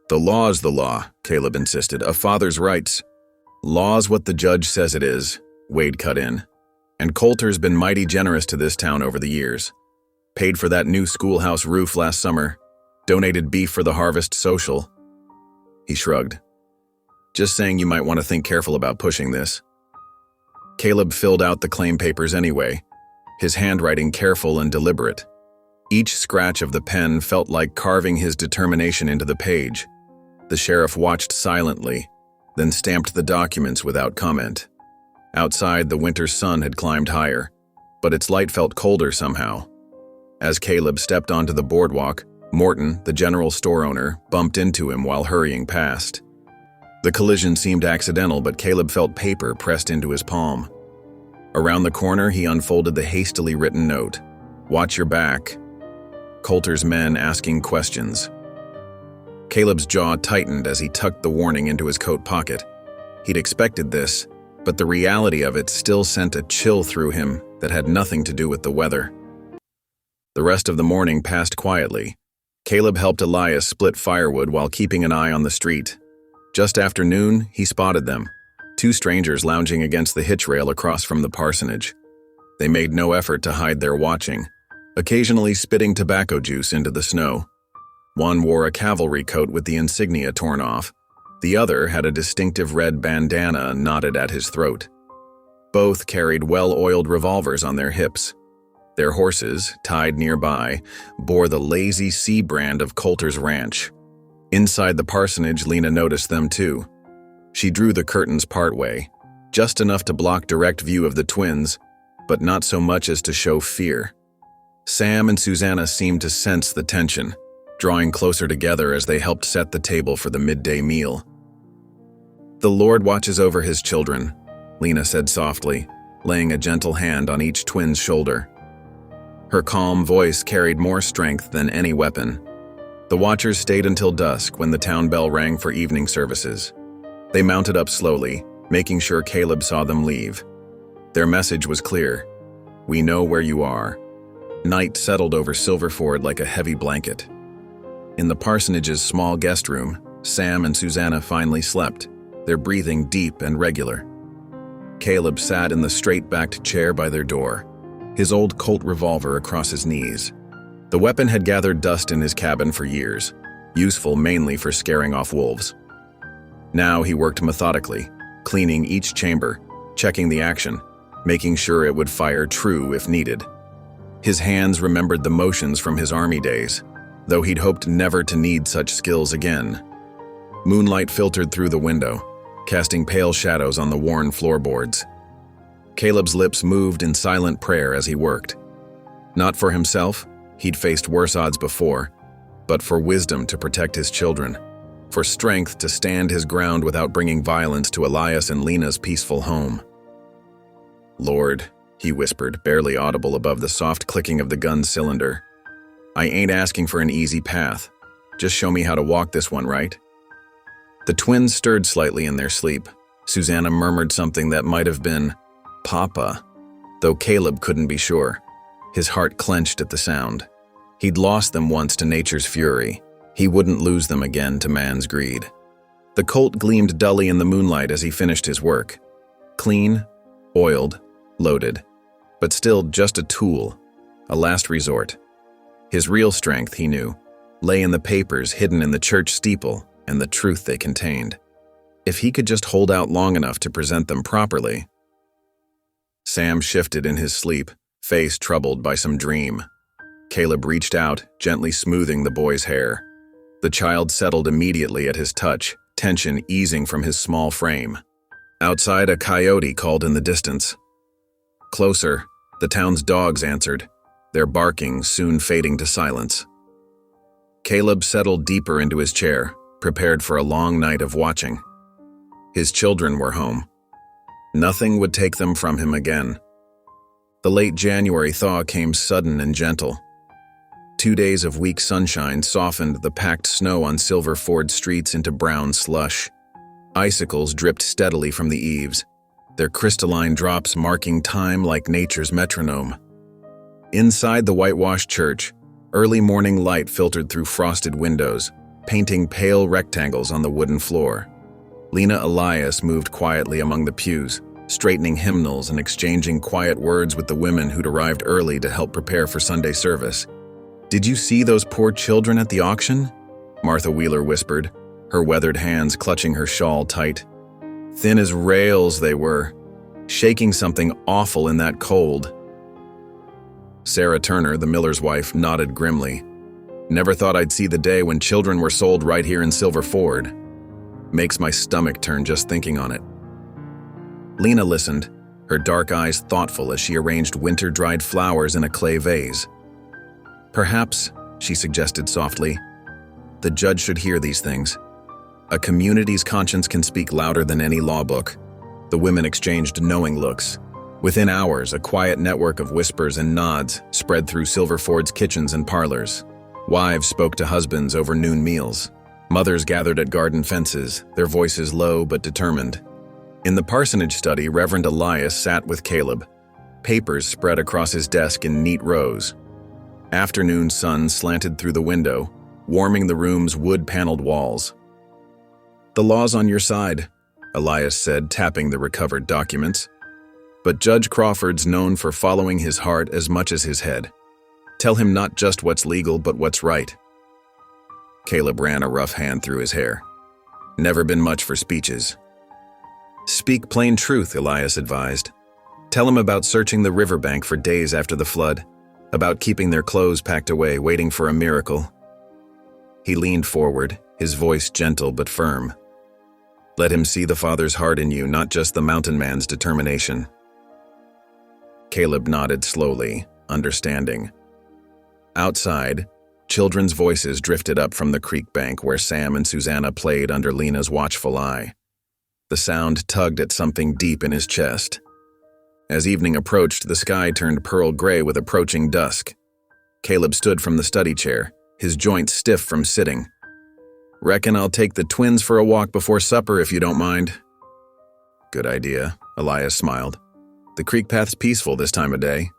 "The law's the law," Caleb insisted. "A father's rights." "Law's what the judge says it is," Wade cut in. "And Coulter's been mighty generous to this town over the years. Paid for that new schoolhouse roof last summer, donated beef for the harvest social. He shrugged. Just saying you might want to think careful about pushing this. Caleb filled out the claim papers anyway, his handwriting careful and deliberate. Each scratch of the pen felt like carving his determination into the page. The sheriff watched silently, then stamped the documents without comment. Outside, the winter sun had climbed higher, but its light felt colder somehow. As Caleb stepped onto the boardwalk, Morton, the general store owner, bumped into him while hurrying past. The collision seemed accidental, but Caleb felt paper pressed into his palm. Around the corner, he unfolded the hastily written note. "Watch your back. Coulter's men asking questions." Caleb's jaw tightened as he tucked the warning into his coat pocket. He'd expected this, but the reality of it still sent a chill through him that had nothing to do with the weather. The rest of the morning passed quietly. Caleb helped Elias split firewood while keeping an eye on the street. Just after noon, he spotted them, two strangers lounging against the hitch rail across from the parsonage. They made no effort to hide their watching, occasionally spitting tobacco juice into the snow. One wore a cavalry coat with the insignia torn off. The other had a distinctive red bandana knotted at his throat. Both carried well-oiled revolvers on their hips. Their horses, tied nearby, bore the Lazy C brand of Coulter's ranch. Inside the parsonage, Lena noticed them too. She drew the curtains partway, just enough to block direct view of the twins, but not so much as to show fear. Sam and Susanna seemed to sense the tension, drawing closer together as they helped set the table for the midday meal. "The Lord watches over his children," Lena said softly, laying a gentle hand on each twin's shoulder. Her calm voice carried more strength than any weapon. The watchers stayed until dusk when the town bell rang for evening services. They mounted up slowly, making sure Caleb saw them leave. Their message was clear. "We know where you are." Night settled over Silverford like a heavy blanket. In the parsonage's small guest room, Sam and Susanna finally slept, their breathing deep and regular. Caleb sat in the straight-backed chair by their door, his old Colt revolver across his knees. The weapon had gathered dust in his cabin for years, useful mainly for scaring off wolves. Now he worked methodically, cleaning each chamber, checking the action, making sure it would fire true if needed. His hands remembered the motions from his army days, though he'd hoped never to need such skills again. Moonlight filtered through the window, casting pale shadows on the worn floorboards. Caleb's lips moved in silent prayer as he worked. Not for himself, he'd faced worse odds before, but for wisdom to protect his children, for strength to stand his ground without bringing violence to Elias and Lena's peaceful home. "Lord," he whispered, barely audible above the soft clicking of the gun's cylinder, "I ain't asking for an easy path. Just show me how to walk this one, right?" The twins stirred slightly in their sleep. Susanna murmured something that might have been "Papa," though Caleb couldn't be sure. His heart clenched at the sound. He'd lost them once to nature's fury. He wouldn't lose them again to man's greed. The Colt gleamed dully in the moonlight as he finished his work. Clean, oiled, loaded, but still just a tool, a last resort. His real strength, he knew, lay in the papers hidden in the church steeple and the truth they contained. If he could just hold out long enough to present them properly. Sam shifted in his sleep, face troubled by some dream. Caleb reached out, gently smoothing the boy's hair. The child settled immediately at his touch, tension easing from his small frame. Outside, a coyote called in the distance. Closer, the town's dogs answered, their barking soon fading to silence. Caleb settled deeper into his chair, prepared for a long night of watching. His children were home. Nothing would take them from him again. The late January thaw came sudden and gentle. 2 days of weak sunshine softened the packed snow on Silverford streets into brown slush. Icicles dripped steadily from the eaves, their crystalline drops marking time like nature's metronome. Inside the whitewashed church, early morning light filtered through frosted windows, painting pale rectangles on the wooden floor. Lena Elias moved quietly among the pews, straightening hymnals and exchanging quiet words with the women who'd arrived early to help prepare for Sunday service. "Did you see those poor children at the auction?" Martha Wheeler whispered, her weathered hands clutching her shawl tight. Thin as rails they were, shaking something awful in that cold. Sarah Turner, the miller's wife, nodded grimly. Never thought I'd see the day when children were sold right here in Silver Ford. Makes my stomach turn just thinking on it. Lena listened, her dark eyes thoughtful as she arranged winter-dried flowers in a clay vase. Perhaps, she suggested softly, the judge should hear these things. A community's conscience can speak louder than any law book. The women exchanged knowing looks. Within hours, a quiet network of whispers and nods spread through Silver Ford's kitchens and parlors. Wives spoke to husbands over noon meals. Mothers gathered at garden fences, their voices low but determined. In the parsonage study, Reverend Elias sat with Caleb, papers spread across his desk in neat rows. Afternoon sun slanted through the window, warming the room's wood-paneled walls. "The law's on your side," Elias said, tapping the recovered documents. "But Judge Crawford's known for following his heart as much as his head. Tell him not just what's legal, but what's right." Caleb ran a rough hand through his hair. Never been much for speeches. "Speak plain truth," Elias advised. "Tell him about searching the riverbank for days after the flood, about keeping their clothes packed away, waiting for a miracle." He leaned forward, his voice gentle but firm. "Let him see the Father's heart in you, not just the mountain man's determination." Caleb nodded slowly, understanding. Outside, children's voices drifted up from the creek bank where Sam and Susanna played under Lena's watchful eye. The sound tugged at something deep in his chest. As evening approached, the sky turned pearl gray with approaching dusk. Caleb stood from the study chair, his joints stiff from sitting. "Reckon I'll take the twins for a walk before supper if you don't mind." "Good idea," Elias smiled. "The creek path's peaceful this time of day."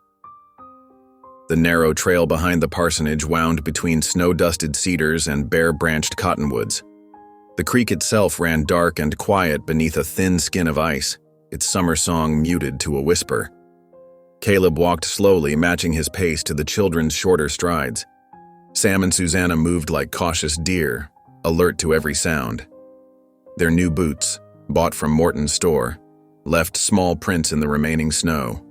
The narrow trail behind the parsonage wound between snow-dusted cedars and bare-branched cottonwoods. The creek itself ran dark and quiet beneath a thin skin of ice, its summer song muted to a whisper. Caleb walked slowly, matching his pace to the children's shorter strides. Sam and Susanna moved like cautious deer, alert to every sound. Their new boots, bought from Morton's store, left small prints in the remaining snow.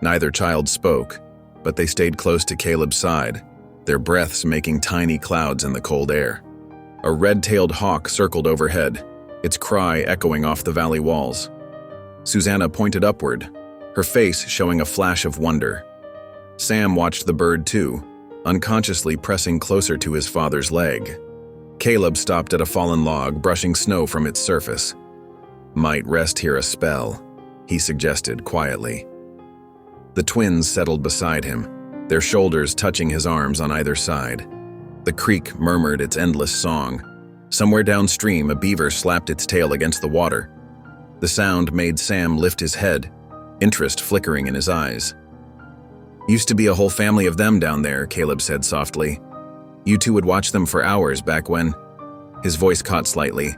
Neither child spoke, but they stayed close to Caleb's side, their breaths making tiny clouds in the cold air. A red-tailed hawk circled overhead, its cry echoing off the valley walls. Susanna pointed upward, her face showing a flash of wonder. Sam watched the bird too, unconsciously pressing closer to his father's leg. Caleb stopped at a fallen log, brushing snow from its surface. "Might rest here a spell," he suggested quietly. The twins settled beside him, their shoulders touching his arms on either side. The creek murmured its endless song. Somewhere downstream, a beaver slapped its tail against the water. The sound made Sam lift his head, interest flickering in his eyes. "Used to be a whole family of them down there," Caleb said softly. "You two would watch them for hours back when—" His voice caught slightly.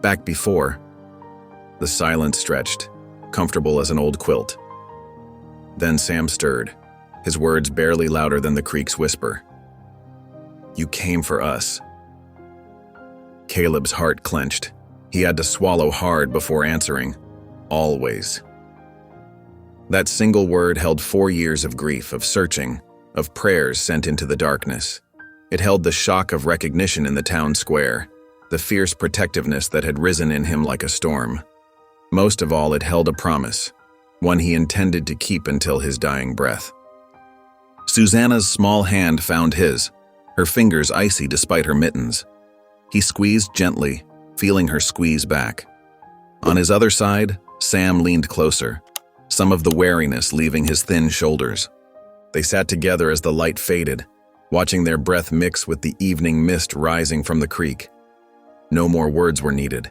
"Back before." The silence stretched, comfortable as an old quilt. Then Sam stirred, his words barely louder than the creek's whisper. "You came for us." Caleb's heart clenched. He had to swallow hard before answering. "Always." That single word held 4 years of grief, of searching, of prayers sent into the darkness. It held the shock of recognition in the town square, the fierce protectiveness that had risen in him like a storm. Most of all, it held a promise, one he intended to keep until his dying breath. Susanna's small hand found his, her fingers icy despite her mittens. He squeezed gently, feeling her squeeze back. On his other side, Sam leaned closer, some of the wariness leaving his thin shoulders. They sat together as the light faded, watching their breath mix with the evening mist rising from the creek. No more words were needed.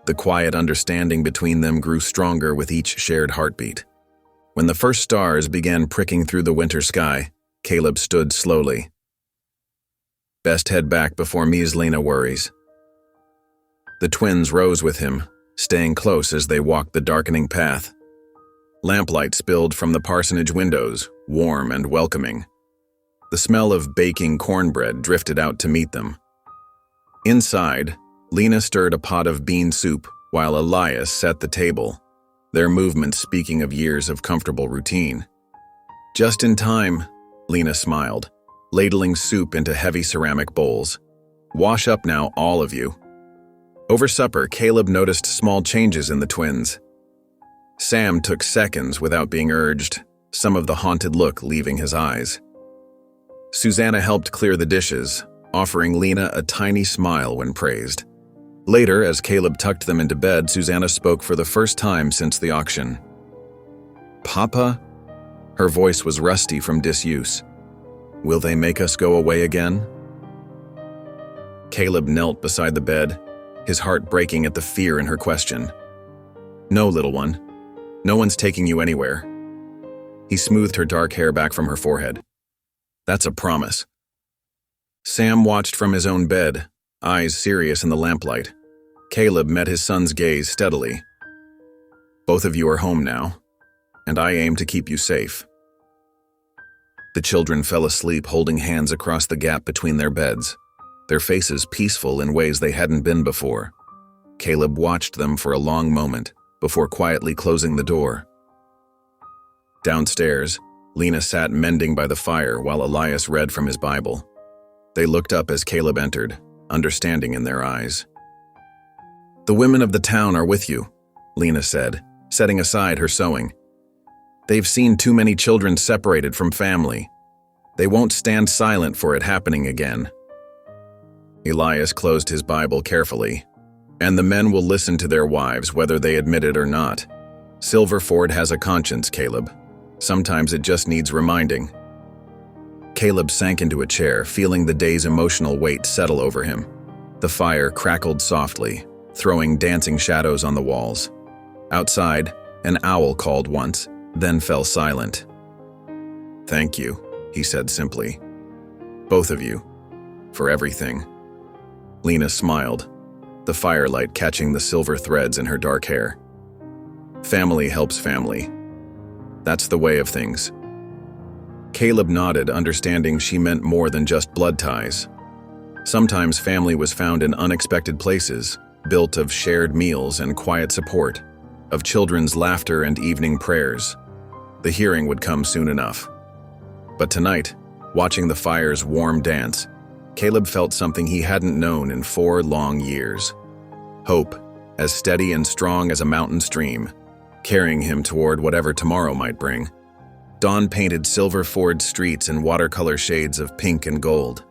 The quiet understanding between them grew stronger with each shared heartbeat. When the first stars began pricking through the winter sky, Caleb stood slowly. "Best head back before Ms. Lena worries." The twins rose with him, staying close as they walked the darkening path. Lamplight spilled from the parsonage windows, warm and welcoming. The smell of baking cornbread drifted out to meet them. Inside, Lena stirred a pot of bean soup while Elias set the table, their movements speaking of years of comfortable routine. "Just in time," Lena smiled, ladling soup into heavy ceramic bowls. "Wash up now, all of you." Over supper, Caleb noticed small changes in the twins. Sam took seconds without being urged, some of the haunted look leaving his eyes. Susanna helped clear the dishes, offering Lena a tiny smile when praised. Later, as Caleb tucked them into bed, Susanna spoke for the first time since the auction. "Papa?" Her voice was rusty from disuse. "Will they make us go away again?" Caleb knelt beside the bed, his heart breaking at the fear in her question. "No, little one. No one's taking you anywhere." He smoothed her dark hair back from her forehead. "That's a promise." Sam watched from his own bed, eyes serious in the lamplight. Caleb met his son's gaze steadily. "Both of you are home now, and I aim to keep you safe." The children fell asleep holding hands across the gap between their beds, their faces peaceful in ways they hadn't been before. Caleb watched them for a long moment before quietly closing the door. Downstairs, Lena sat mending by the fire while Elias read from his Bible. They looked up as Caleb entered, understanding in their eyes. "The women of the town are with you," Lena said, setting aside her sewing. "They've seen too many children separated from family. They won't stand silent for it happening again." Elias closed his Bible carefully. "And the men will listen to their wives whether they admit it or not. Silverford has a conscience, Caleb. Sometimes it just needs reminding." Caleb sank into a chair, feeling the day's emotional weight settle over him. The fire crackled softly, throwing dancing shadows on the walls. Outside, an owl called once, then fell silent. "Thank you," he said simply. "Both of you, for everything." Lena smiled, the firelight catching the silver threads in her dark hair. "Family helps family. That's the way of things." Caleb nodded, understanding she meant more than just blood ties. Sometimes family was found in unexpected places, built of shared meals and quiet support, of children's laughter and evening prayers. The hearing would come soon enough. But tonight, watching the fire's warm dance, Caleb felt something he hadn't known in 4 long years. Hope, as steady and strong as a mountain stream, carrying him toward whatever tomorrow might bring. Dawn painted Silverford streets in watercolor shades of pink and gold.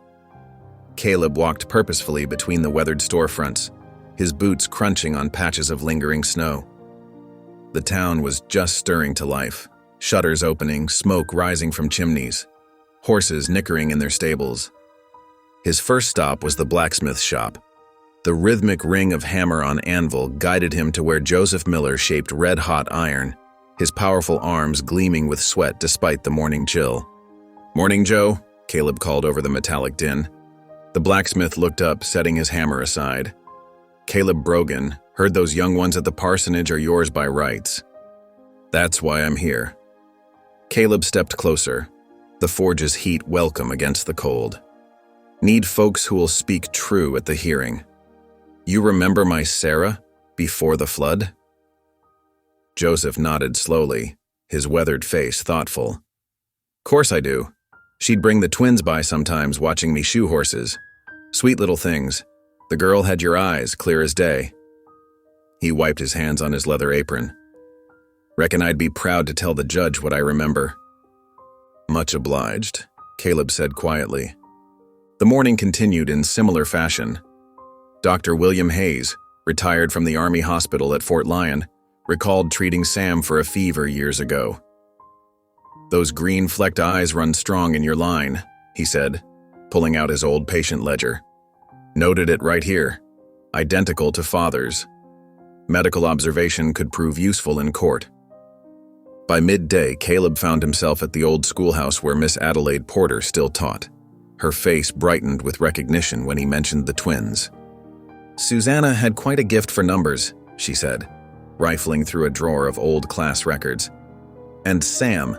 Caleb walked purposefully between the weathered storefronts, his boots crunching on patches of lingering snow. The town was just stirring to life, shutters opening, smoke rising from chimneys, horses nickering in their stables. His first stop was the blacksmith shop. The rhythmic ring of hammer on anvil guided him to where Joseph Miller shaped red-hot iron, his powerful arms gleaming with sweat despite the morning chill. "Morning, Joe," Caleb called over the metallic din. The blacksmith looked up, setting his hammer aside. "Caleb Brogan, heard those young ones at the parsonage are yours by rights. That's why I'm here." Caleb stepped closer, the forge's heat welcome against the cold. "Need folks who will speak true at the hearing. You remember my Sarah, before the flood?" Joseph nodded slowly, his weathered face thoughtful. "Course I do. She'd bring the twins by sometimes watching me shoe horses. Sweet little things. The girl had your eyes, clear as day." He wiped his hands on his leather apron. "Reckon I'd be proud to tell the judge what I remember." "Much obliged," Caleb said quietly. The morning continued in similar fashion. Dr. William Hayes, retired from the Army Hospital at Fort Lyon, recalled treating Sam for a fever years ago. "Those green-flecked eyes run strong in your line," he said, pulling out his old patient ledger. "Noted it right here. Identical to father's. Medical observation could prove useful in court." By midday, Caleb found himself at the old schoolhouse where Miss Adelaide Porter still taught. Her face brightened with recognition when he mentioned the twins. "Susanna had quite a gift for numbers," she said, rifling through a drawer of old class records. "And Sam,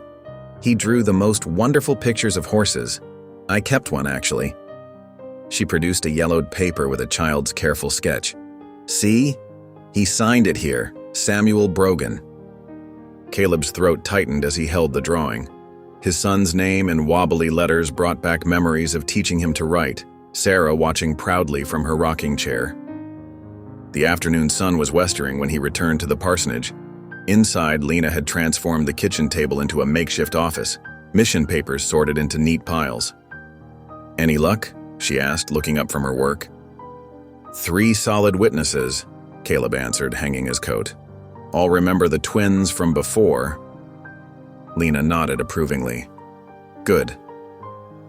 he drew the most wonderful pictures of horses. I kept one, actually." She produced a yellowed paper with a child's careful sketch. "See? He signed it here, Samuel Brogan." Caleb's throat tightened as he held the drawing. His son's name in wobbly letters brought back memories of teaching him to write, Sarah watching proudly from her rocking chair. The afternoon sun was westering when he returned to the parsonage. Inside, Lena had transformed the kitchen table into a makeshift office, mission papers sorted into neat piles. "Any luck?" she asked, looking up from her work. "3 solid witnesses," Caleb answered, hanging his coat. "All remember the twins from before." Lena nodded approvingly. "Good.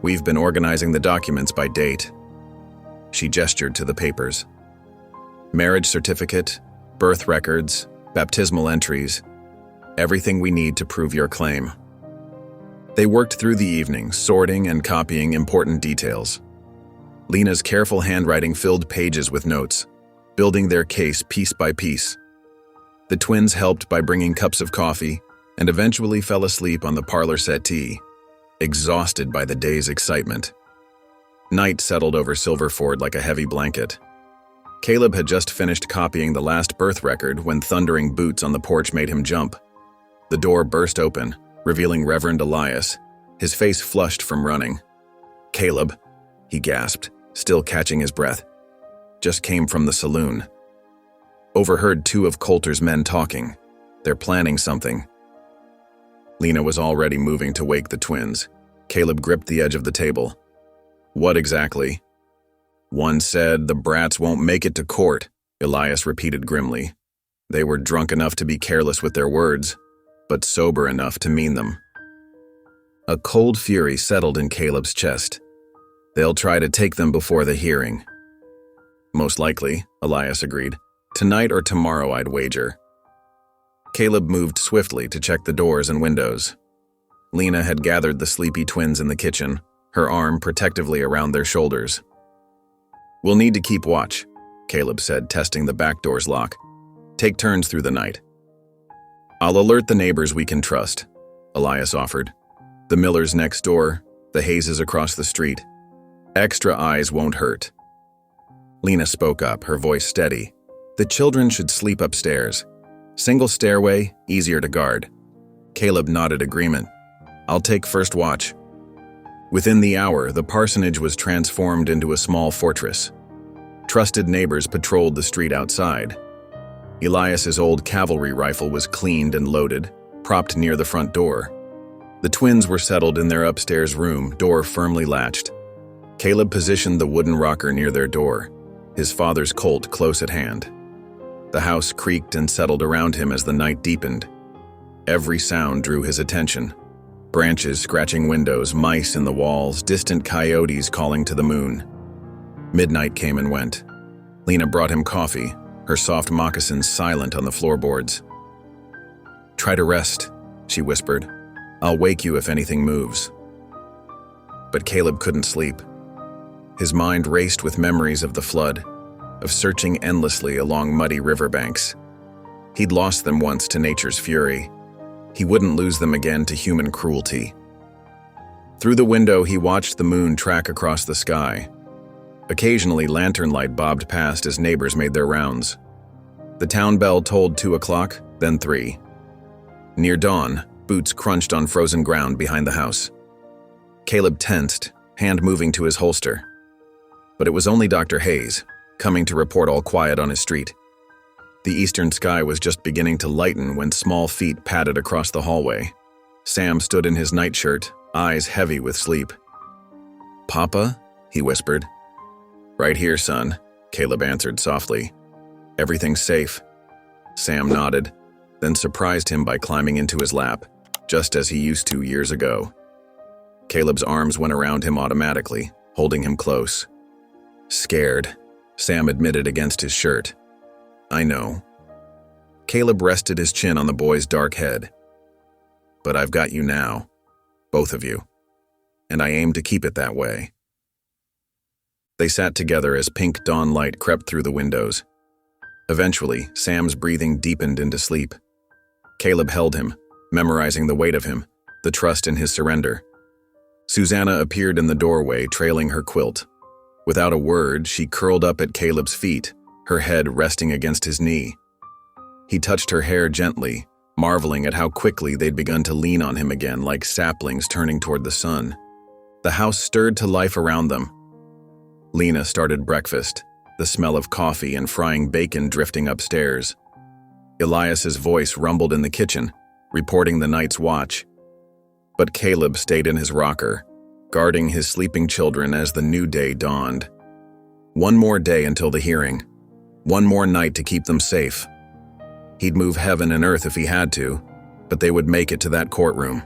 We've been organizing the documents by date." She gestured to the papers. "Marriage certificate, birth records, baptismal entries, everything we need to prove your claim." They worked through the evening, sorting and copying important details. Lena's careful handwriting filled pages with notes, building their case piece by piece. The twins helped by bringing cups of coffee and eventually fell asleep on the parlor settee, exhausted by the day's excitement. Night settled over Silverford like a heavy blanket. Caleb had just finished copying the last birth record when thundering boots on the porch made him jump. The door burst open, revealing Reverend Elias, his face flushed from running. "Caleb," he gasped, still catching his breath. "Just came from the saloon. Overheard 2 of Coulter's men talking. They're planning something." Lena was already moving to wake the twins. Caleb gripped the edge of the table. "What exactly?" "One said the brats won't make it to court," Elias repeated grimly. "They were drunk enough to be careless with their words, but sober enough to mean them." A cold fury settled in Caleb's chest. "They'll try to take them before the hearing." "Most likely," Elias agreed. "Tonight or tomorrow, I'd wager." Caleb moved swiftly to check the doors and windows. Lena had gathered the sleepy twins in the kitchen, her arm protectively around their shoulders. "We'll need to keep watch," Caleb said, testing the back door's lock. "Take turns through the night." "I'll alert the neighbors we can trust," Elias offered. "The Millers next door, the Hayeses across the street. Extra eyes won't hurt." Lena spoke up, her voice steady. "The children should sleep upstairs. Single stairway, easier to guard." Caleb nodded agreement. "I'll take first watch." Within the hour, the parsonage was transformed into a small fortress. Trusted neighbors patrolled the street outside. Elias's old cavalry rifle was cleaned and loaded, propped near the front door. The twins were settled in their upstairs room, door firmly latched. Caleb positioned the wooden rocker near their door, his father's Colt close at hand. The house creaked and settled around him as the night deepened. Every sound drew his attention. Branches scratching windows, mice in the walls, distant coyotes calling to the moon. Midnight came and went. Lena brought him coffee, her soft moccasins silent on the floorboards. "Try to rest," she whispered. "I'll wake you if anything moves." But Caleb couldn't sleep. His mind raced with memories of the flood, of searching endlessly along muddy riverbanks. He'd lost them once to nature's fury. He wouldn't lose them again to human cruelty. Through the window, he watched the moon track across the sky. Occasionally, lantern light bobbed past as neighbors made their rounds. The town bell tolled 2 o'clock, then 3. Near dawn, boots crunched on frozen ground behind the house. Caleb tensed, hand moving to his holster. But it was only Dr. Hayes, coming to report all quiet on his street. The eastern sky was just beginning to lighten when small feet padded across the hallway. Sam stood in his nightshirt, eyes heavy with sleep. "Papa?" he whispered. "Right here, son," Caleb answered softly. "Everything's safe." Sam nodded, then surprised him by climbing into his lap, just as he used to years ago. Caleb's arms went around him automatically, holding him close. "Scared," Sam admitted against his shirt. "I know." Caleb rested his chin on the boy's dark head. "But I've got you now, both of you, and I aim to keep it that way." They sat together as pink dawn light crept through the windows. Eventually, Sam's breathing deepened into sleep. Caleb held him, memorizing the weight of him, the trust in his surrender. Susanna appeared in the doorway, trailing her quilt. Without a word, she curled up at Caleb's feet, her head resting against his knee. He touched her hair gently, marveling at how quickly they'd begun to lean on him again like saplings turning toward the sun. The house stirred to life around them. Lena started breakfast, the smell of coffee and frying bacon drifting upstairs. Elias's voice rumbled in the kitchen, reporting the night's watch. But Caleb stayed in his rocker, guarding his sleeping children as the new day dawned. One more day until the hearing. One more night to keep them safe. He'd move heaven and earth if he had to, but they would make it to that courtroom.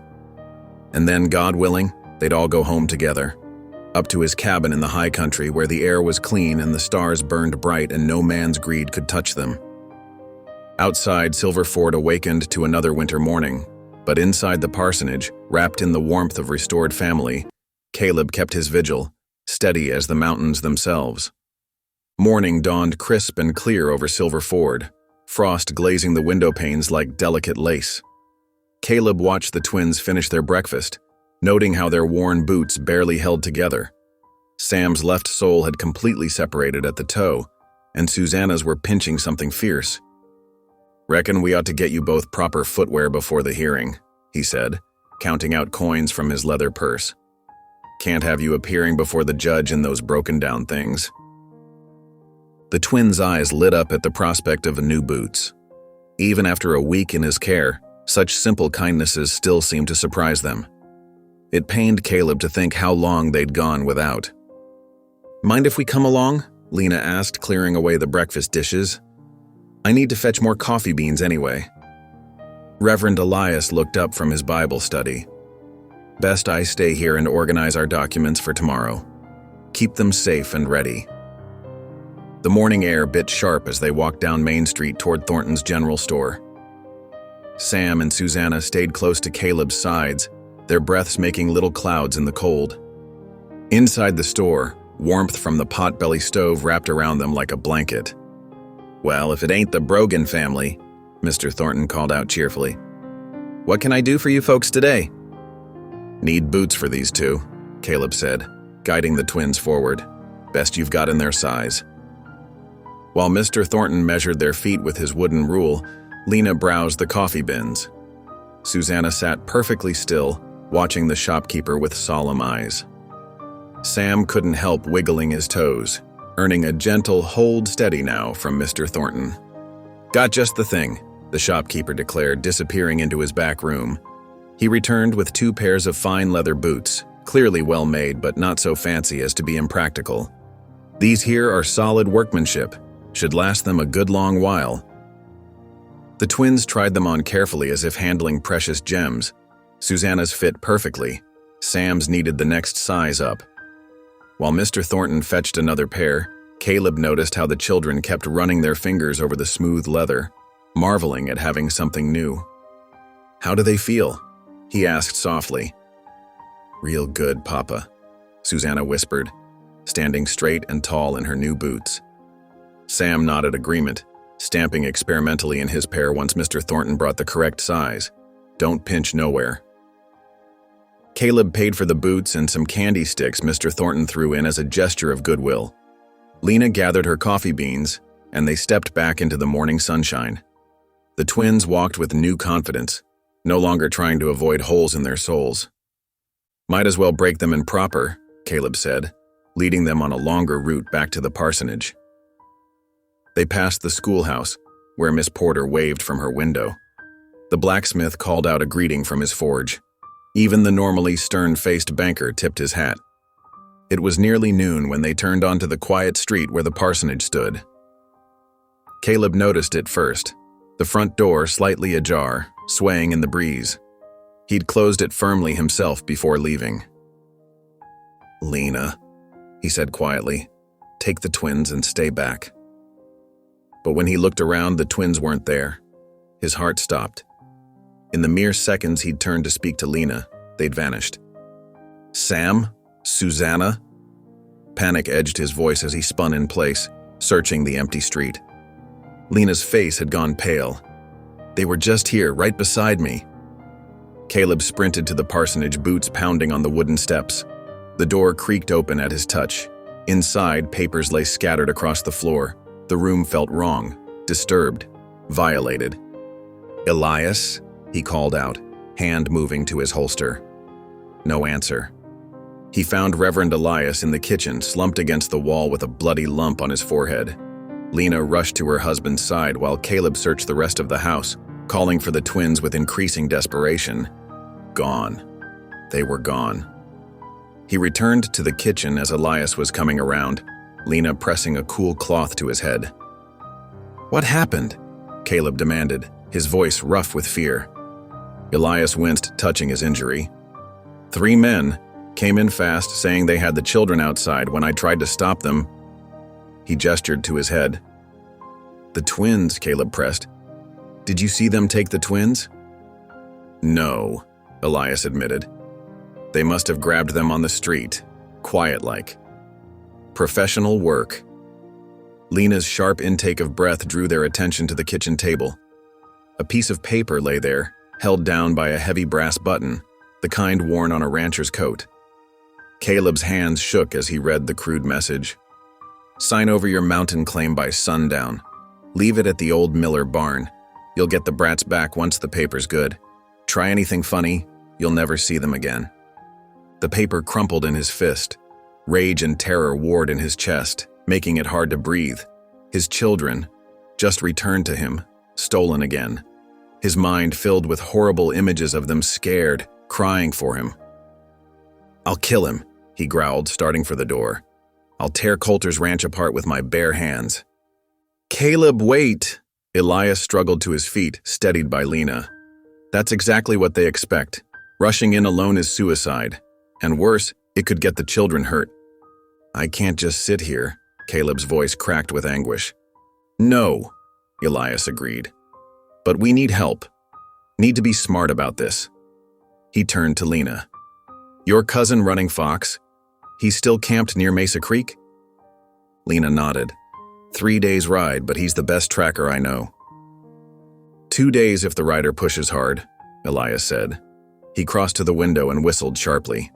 And then, God willing, they'd all go home together, up to his cabin in the high country where the air was clean and the stars burned bright and no man's greed could touch them. Outside, Silver Ford awakened to another winter morning, but inside the parsonage, wrapped in the warmth of restored family, Caleb kept his vigil, steady as the mountains themselves. Morning dawned crisp and clear over Silver Ford, frost glazing the window panes like delicate lace. Caleb watched the twins finish their breakfast, noting how their worn boots barely held together. Sam's left sole had completely separated at the toe, and Susanna's were pinching something fierce. "Reckon we ought to get you both proper footwear before the hearing," he said, counting out coins from his leather purse. "Can't have you appearing before the judge in those broken-down things." The twins' eyes lit up at the prospect of new boots. Even after a week in his care, such simple kindnesses still seemed to surprise them. It pained Caleb to think how long they'd gone without. "Mind if we come along?" Lena asked, clearing away the breakfast dishes. "I need to fetch more coffee beans anyway." Reverend Elias looked up from his Bible study. "Best I stay here and organize our documents for tomorrow. Keep them safe and ready." The morning air bit sharp as they walked down Main Street toward Thornton's general store. Sam and Susanna stayed close to Caleb's sides, their breaths making little clouds in the cold. Inside the store, warmth from the potbelly stove wrapped around them like a blanket. "Well, if it ain't the Brogan family," Mr. Thornton called out cheerfully. "What can I do for you folks today?" "Need boots for these two," Caleb said, guiding the twins forward. "Best you've got in their size." While Mr. Thornton measured their feet with his wooden rule, Lena browsed the coffee bins. Susanna sat perfectly still, watching the shopkeeper with solemn eyes. Sam couldn't help wiggling his toes, earning a gentle hold steady now from Mr. Thornton. "Got just the thing," the shopkeeper declared, disappearing into his back room. He returned with 2 pairs of fine leather boots, clearly well made but not so fancy as to be impractical. "These here are solid workmanship, should last them a good long while." The twins tried them on carefully as if handling precious gems. Susanna's fit perfectly. Sam's needed the next size up. While Mr. Thornton fetched another pair, Caleb noticed how the children kept running their fingers over the smooth leather, marveling at having something new. "How do they feel?" he asked softly. "Real good, Papa," Susanna whispered, standing straight and tall in her new boots. Sam nodded agreement, stamping experimentally in his pair once Mr. Thornton brought the correct size. "Don't pinch nowhere." Caleb paid for the boots and some candy sticks Mr. Thornton threw in as a gesture of goodwill. Lena gathered her coffee beans, and they stepped back into the morning sunshine. The twins walked with new confidence, no longer trying to avoid holes in their soles. "Might as well break them in proper," Caleb said, leading them on a longer route back to the parsonage. They passed the schoolhouse, where Miss Porter waved from her window. The blacksmith called out a greeting from his forge. Even the normally stern-faced banker tipped his hat. It was nearly noon when they turned onto the quiet street where the parsonage stood. Caleb noticed it first, the front door slightly ajar, swaying in the breeze. He'd closed it firmly himself before leaving. "Lena," he said quietly, "take the twins and stay back." But when he looked around, the twins weren't there. His heart stopped. In the mere seconds he'd turned to speak to Lena, they'd vanished. "Sam? Susanna?" Panic edged his voice as he spun in place, searching the empty street. Lena's face had gone pale. "They were just here, right beside me." Caleb sprinted to the parsonage, boots pounding on the wooden steps. The door creaked open at his touch. Inside, papers lay scattered across the floor. The room felt wrong, disturbed, violated. "Elias?" he called out, hand moving to his holster. No answer. He found Reverend Elias in the kitchen, slumped against the wall with a bloody lump on his forehead. Lena rushed to her husband's side while Caleb searched the rest of the house, calling for the twins with increasing desperation. Gone. They were gone. He returned to the kitchen as Elias was coming around, Lena pressing a cool cloth to his head. "What happened?" Caleb demanded, his voice rough with fear. Elias winced, touching his injury. "3 men came in fast, saying they had the children outside when I tried to stop them." He gestured to his head. "The twins," Caleb pressed. "Did you see them take the twins?" "No," Elias admitted. "They must have grabbed them on the street, quiet-like. Professional work." Lena's sharp intake of breath drew their attention to the kitchen table. A piece of paper lay there, held down by a heavy brass button, the kind worn on a rancher's coat. Caleb's hands shook as he read the crude message. "Sign over your mountain claim by sundown. Leave it at the old Miller barn. You'll get the brats back once the paper's good. Try anything funny, you'll never see them again." The paper crumpled in his fist. Rage and terror warred in his chest, making it hard to breathe. His children, just returned to him, stolen again. His mind filled with horrible images of them scared, crying for him. "I'll kill him," he growled, starting for the door. "I'll tear Coulter's ranch apart with my bare hands." "Caleb, wait!" Elias struggled to his feet, steadied by Lena. "That's exactly what they expect. Rushing in alone is suicide. And worse, it could get the children hurt." "I can't just sit here," Caleb's voice cracked with anguish. "No," Elias agreed. "But we need help. Need to be smart about this." He turned to Lena. "Your cousin Running Fox? He's still camped near Mesa Creek?" Lena nodded. 3 days' ride, but he's the best tracker I know." 2 days if the rider pushes hard," Elias said. He crossed to the window and whistled sharply.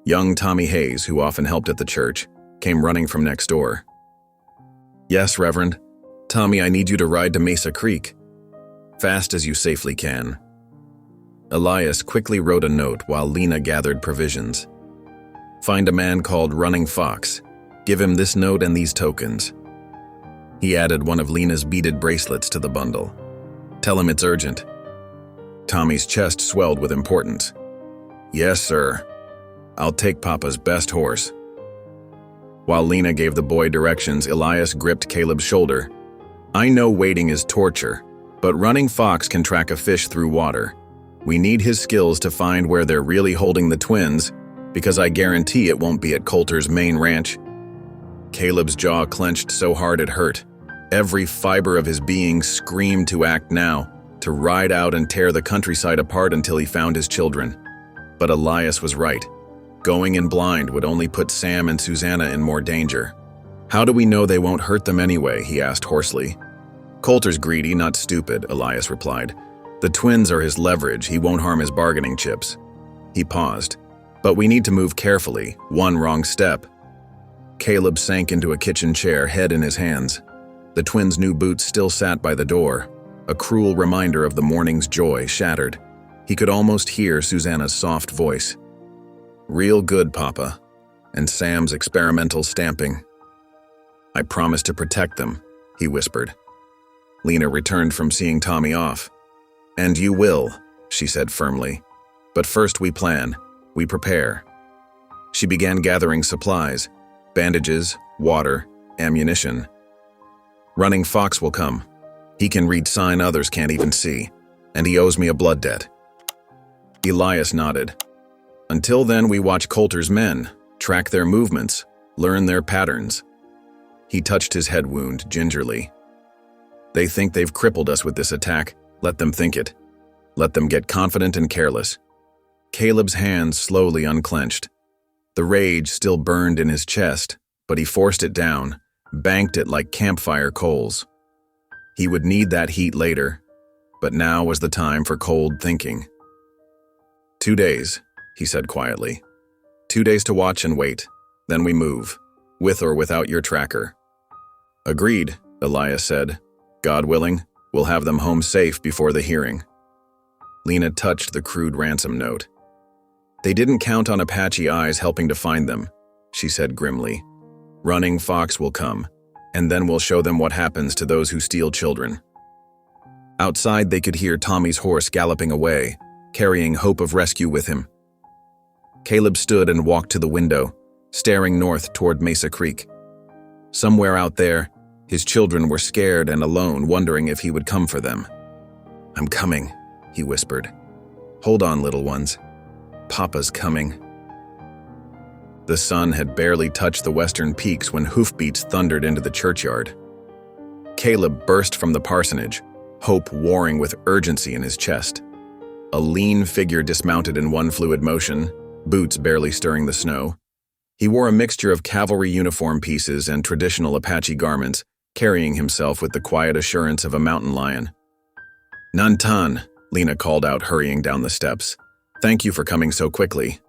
Young Tommy Hayes, who often helped at the church, came running from next door. "Yes, Reverend. Tommy, I need you to ride to Mesa Creek. Fast as you safely can." Elias quickly wrote a note while Lena gathered provisions. "Find a man called Running Fox. Give him this note and these tokens." He added one of Lena's beaded bracelets to the bundle. "Tell him it's urgent." Tommy's chest swelled with importance. "Yes, sir. I'll take Papa's best horse." While Lena gave the boy directions, Elias gripped Caleb's shoulder. "I know waiting is torture, but Running Fox can track a fish through water. We need his skills to find where they're really holding the twins, because I guarantee it won't be at Coulter's main ranch." Caleb's jaw clenched so hard it hurt. Every fiber of his being screamed to act now, to ride out and tear the countryside apart until he found his children. But Elias was right. Going in blind would only put Sam and Susanna in more danger. "How do we know they won't hurt them anyway?" he asked hoarsely. "Coulter's greedy, not stupid," Elias replied. "The twins are his leverage, he won't harm his bargaining chips." He paused. "But we need to move carefully, one wrong step." Caleb sank into a kitchen chair, head in his hands. The twins' new boots still sat by the door, a cruel reminder of the morning's joy shattered. He could almost hear Susanna's soft voice. "Real good, Papa," and Sam's experimental stamping. "I promise to protect them," he whispered. Lena returned from seeing Tommy off. "And you will," she said firmly. "But first we plan, we prepare." She began gathering supplies, bandages, water, ammunition. "Running Fox will come. He can read sign others can't even see, and he owes me a blood debt." Elias nodded. "Until then, we watch Coulter's men, track their movements, learn their patterns." He touched his head wound gingerly. "They think they've crippled us with this attack. Let them think it. Let them get confident and careless." Caleb's hands slowly unclenched. The rage still burned in his chest, but he forced it down, banked it like campfire coals. He would need that heat later, but now was the time for cold thinking. 2 days, he said quietly. 2 days to watch and wait, then we move. with or without your tracker. Agreed, Elias said. God willing, we'll have them home safe before the hearing. Lena touched the crude ransom note. They didn't count on Apache eyes helping to find them, she said grimly. Running Fox will come, and then we'll show them what happens to those who steal children. Outside, they could hear Tommy's horse galloping away, carrying hope of rescue with him. Caleb stood and walked to the window, staring north toward Mesa Creek. Somewhere out there, his children were scared and alone, wondering if he would come for them. I'm coming, he whispered. Hold on, little ones. Papa's coming. The sun had barely touched the western peaks when hoofbeats thundered into the churchyard. Caleb burst from the parsonage, hope warring with urgency in his chest. A lean figure dismounted in one fluid motion, boots barely stirring the snow. He wore a mixture of cavalry uniform pieces and traditional Apache garments, carrying himself with the quiet assurance of a mountain lion. Nantan, Lena called out, hurrying down the steps. Thank you for coming so quickly.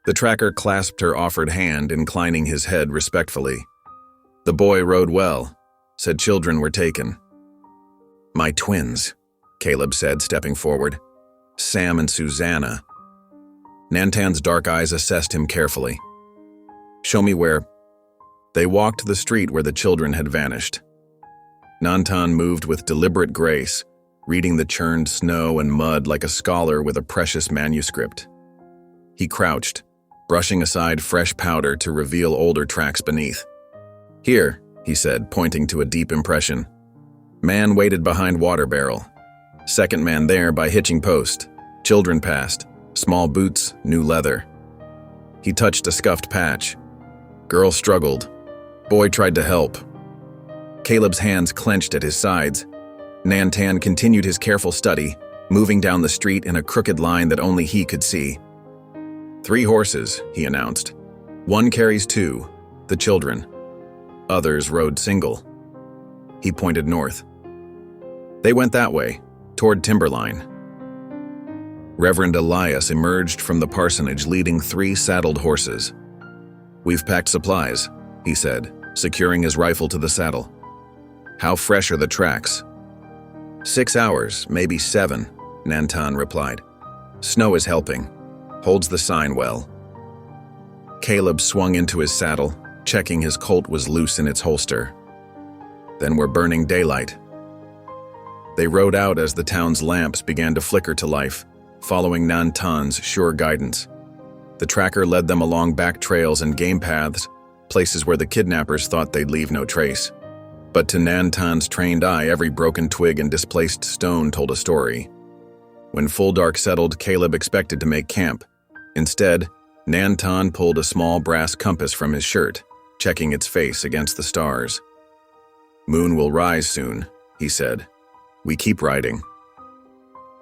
The tracker clasped her offered hand, inclining his head respectfully. The boy rode well, said children were taken. My twins, Caleb said, stepping forward. Sam and Susanna. Nantan's dark eyes assessed him carefully. Show me where. They walked the street where the children had vanished. Nantan moved with deliberate grace, reading the churned snow and mud like a scholar with a precious manuscript. He crouched, brushing aside fresh powder to reveal older tracks beneath. Here, he said, pointing to a deep impression. Man waited behind water barrel. Second man there by hitching post. Children passed. Small boots, new leather. He touched a scuffed patch. Girl struggled. Boy tried to help. Caleb's hands clenched at his sides. Nantan continued his careful study, moving down the street in a crooked line that only he could see. 3 horses, he announced. One carries 2, the children. Others rode single. He pointed north. They went that way, toward Timberline. Reverend Elias emerged from the parsonage leading 3 saddled horses. We've packed supplies, he said, securing his rifle to the saddle. How fresh are the tracks? 6 hours, maybe 7, Nantan replied. Snow is helping. Holds the sign well. Caleb swung into his saddle, checking his Colt was loose in its holster. Then we're burning daylight. They rode out as the town's lamps began to flicker to life, following Nantan's sure guidance. The tracker led them along back trails and game paths, places where the kidnappers thought they'd leave no trace. But to Nantan's trained eye, every broken twig and displaced stone told a story. When full dark settled, Caleb expected to make camp. Instead, Nantan pulled a small brass compass from his shirt, checking its face against the stars. Moon will rise soon, he said. We keep riding.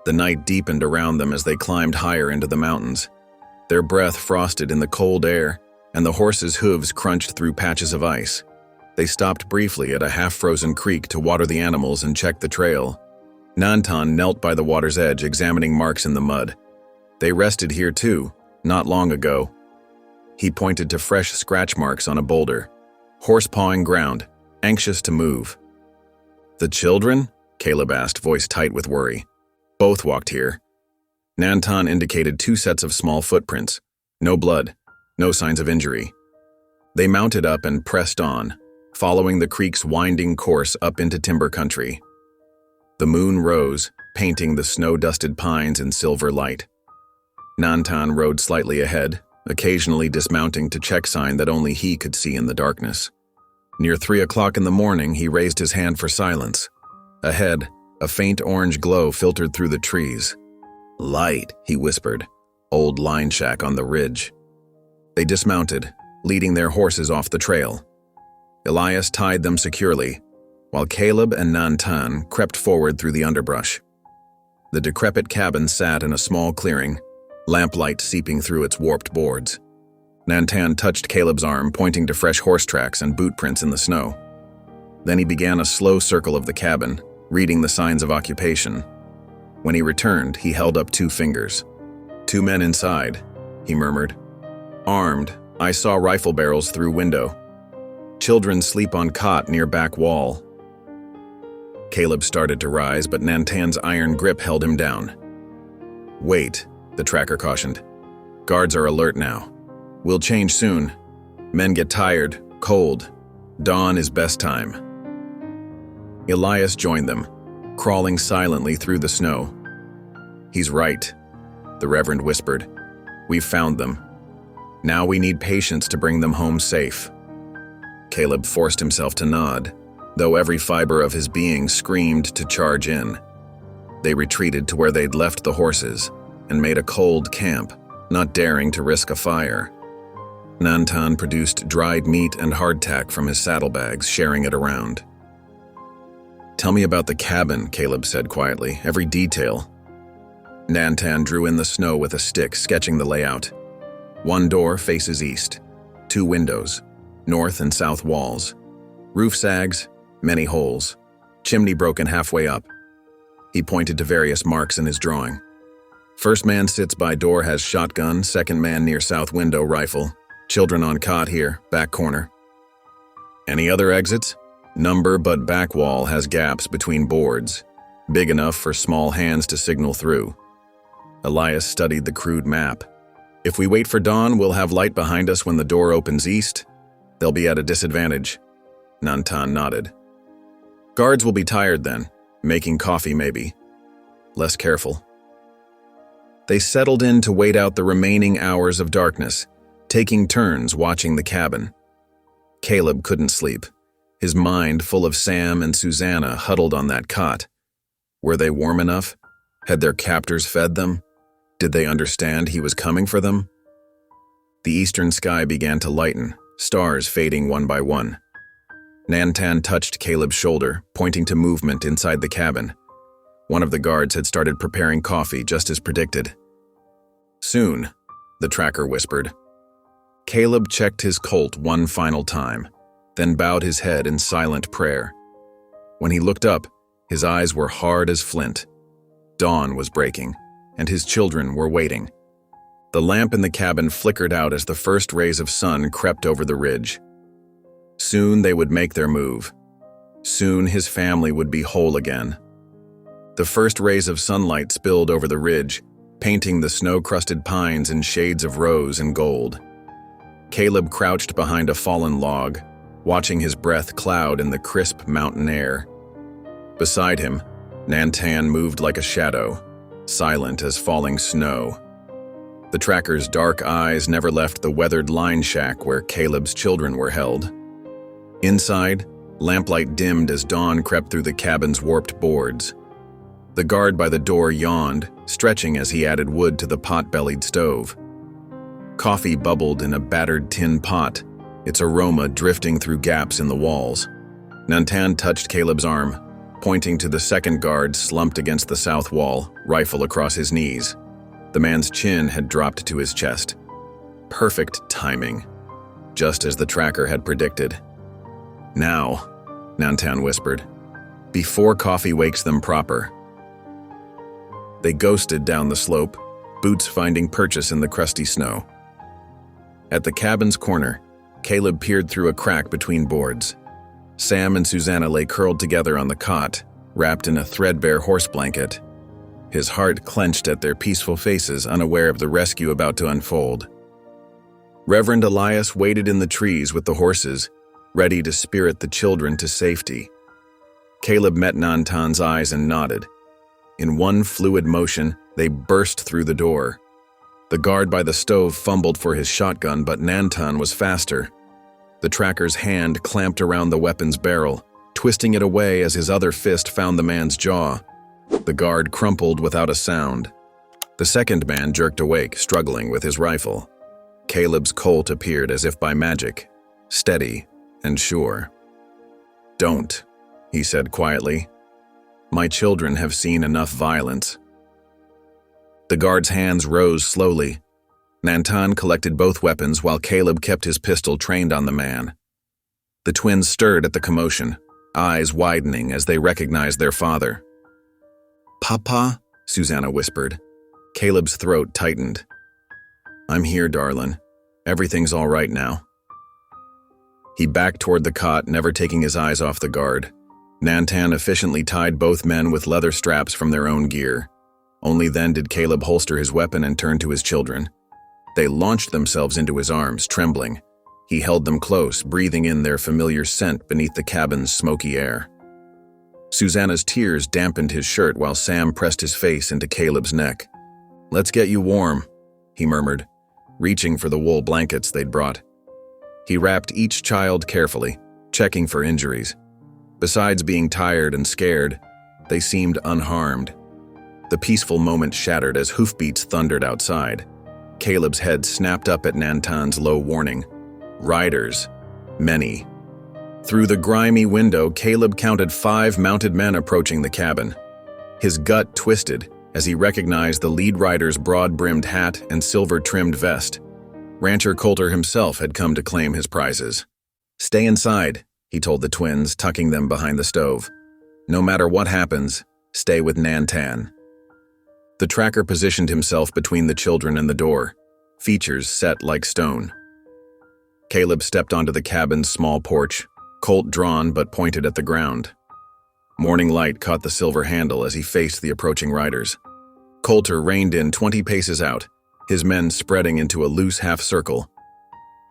The night deepened around them as they climbed higher into the mountains. Their breath frosted in the cold air, and the horses' hooves crunched through patches of ice. They stopped briefly at a half-frozen creek to water the animals and check the trail. Nantan knelt by the water's edge, examining marks in the mud. They rested here too, not long ago. He pointed to fresh scratch marks on a boulder. Horse-pawing ground, anxious to move. The children? Caleb asked, voice tight with worry. Both walked here. Nantan indicated 2 sets of small footprints. No blood, no signs of injury. They mounted up and pressed on, following the creek's winding course up into timber country. The moon rose, painting the snow-dusted pines in silver light. Nantan rode slightly ahead, occasionally dismounting to check sign that only he could see in the darkness. Near 3 o'clock in the morning, he raised his hand for silence. Ahead, a faint orange glow filtered through the trees. Light, he whispered. Old line shack on the ridge. They dismounted, leading their horses off the trail. Elias tied them securely, while Caleb and Nantan crept forward through the underbrush. The decrepit cabin sat in a small clearing, lamplight seeping through its warped boards. Nantan touched Caleb's arm, pointing to fresh horse tracks and boot prints in the snow. Then he began a slow circle of the cabin, reading the signs of occupation. When he returned, he held up 2 fingers. 2 men inside, he murmured. Armed, I saw rifle barrels through window. Children sleep on cot near back wall. Caleb started to rise, but Nantan's iron grip held him down. Wait, the tracker cautioned. Guards are alert now. We'll change soon. Men get tired, cold. Dawn is best time. Elias joined them, crawling silently through the snow. He's right, the Reverend whispered. We've found them. Now we need patience to bring them home safe. Caleb forced himself to nod, though every fiber of his being screamed to charge in. They retreated to where they'd left the horses and made a cold camp, not daring to risk a fire. Nantan produced dried meat and hardtack from his saddlebags, sharing it around. Tell me about the cabin, Caleb said quietly, every detail. Nantan drew in the snow with a stick, sketching the layout. One door faces east, 2 windows, north and south walls. Roof sags, many holes, chimney broken halfway up. He pointed to various marks in his drawing. First man sits by door has shotgun, second man near south window rifle. Children on cot here, back corner. Any other exits? Number but back wall has gaps between boards, big enough for small hands to signal through. Elias studied the crude map. If we wait for dawn, we'll have light behind us when the door opens east. They'll be at a disadvantage. Nantan nodded. Guards will be tired then, making coffee maybe. Less careful. They settled in to wait out the remaining hours of darkness, taking turns watching the cabin. Caleb couldn't sleep, his mind full of Sam and Susanna huddled on that cot. Were they warm enough? Had their captors fed them? Did they understand he was coming for them? The eastern sky began to lighten, stars fading one by one. Nantan touched Caleb's shoulder, pointing to movement inside the cabin. One of the guards had started preparing coffee, just as predicted. Soon, the tracker whispered. Caleb checked his Colt one final time, then bowed his head in silent prayer. When he looked up, his eyes were hard as flint. Dawn was breaking, and his children were waiting. The lamp in the cabin flickered out as the first rays of sun crept over the ridge. Soon they would make their move. Soon his family would be whole again. The first rays of sunlight spilled over the ridge, painting the snow-crusted pines in shades of rose and gold. Caleb crouched behind a fallen log, watching his breath cloud in the crisp mountain air. Beside him, Nantan moved like a shadow, silent as falling snow. The tracker's dark eyes never left the weathered line shack where Caleb's children were held. Inside, lamplight dimmed as dawn crept through the cabin's warped boards. The guard by the door yawned, stretching as he added wood to the pot-bellied stove. Coffee bubbled in a battered tin pot, its aroma drifting through gaps in the walls. Nantan touched Caleb's arm, pointing to the second guard slumped against the south wall, rifle across his knees. The man's chin had dropped to his chest. Perfect timing, just as the tracker had predicted. Now, Nantan whispered, before coffee wakes them proper. They ghosted down the slope, boots finding purchase in the crusty snow. At the cabin's corner, Caleb peered through a crack between boards. Sam and Susanna lay curled together on the cot, wrapped in a threadbare horse blanket. His heart clenched at their peaceful faces, unaware of the rescue about to unfold. Reverend Elias waited in the trees with the horses, ready to spirit the children to safety. Caleb met Nantan's eyes and nodded. In one fluid motion, they burst through the door. The guard by the stove fumbled for his shotgun, but Nantan was faster. The tracker's hand clamped around the weapon's barrel, twisting it away as his other fist found the man's jaw. The guard crumpled without a sound. The second man jerked awake, struggling with his rifle. Caleb's Colt appeared as if by magic, steady and sure. Don't, he said quietly. My children have seen enough violence. The guard's hands rose slowly. Nantan collected both weapons while Caleb kept his pistol trained on the man. The twins stirred at the commotion, eyes widening as they recognized their father. Papa? Susanna whispered. Caleb's throat tightened. I'm here, darling. Everything's all right now. He backed toward the cot, never taking his eyes off the guard. Nantan efficiently tied both men with leather straps from their own gear. Only then did Caleb holster his weapon and turn to his children. They launched themselves into his arms, trembling. He held them close, breathing in their familiar scent beneath the cabin's smoky air. Susanna's tears dampened his shirt while Sam pressed his face into Caleb's neck. "Let's get you warm," he murmured, reaching for the wool blankets they'd brought. He wrapped each child carefully, checking for injuries. Besides being tired and scared, they seemed unharmed. The peaceful moment shattered as hoofbeats thundered outside. Caleb's head snapped up at Nantan's low warning. Riders. Many. Through the grimy window, Caleb counted 5 mounted men approaching the cabin. His gut twisted as he recognized the lead rider's broad-brimmed hat and silver-trimmed vest. Rancher Coulter himself had come to claim his prizes. "Stay inside," he told the twins, tucking them behind the stove. "No matter what happens, stay with Nantan." The tracker positioned himself between the children and the door, features set like stone. Caleb stepped onto the cabin's small porch, Colt drawn but pointed at the ground. Morning light caught the silver handle as he faced the approaching riders. Coulter reined in 20 paces out, his men spreading into a loose half-circle.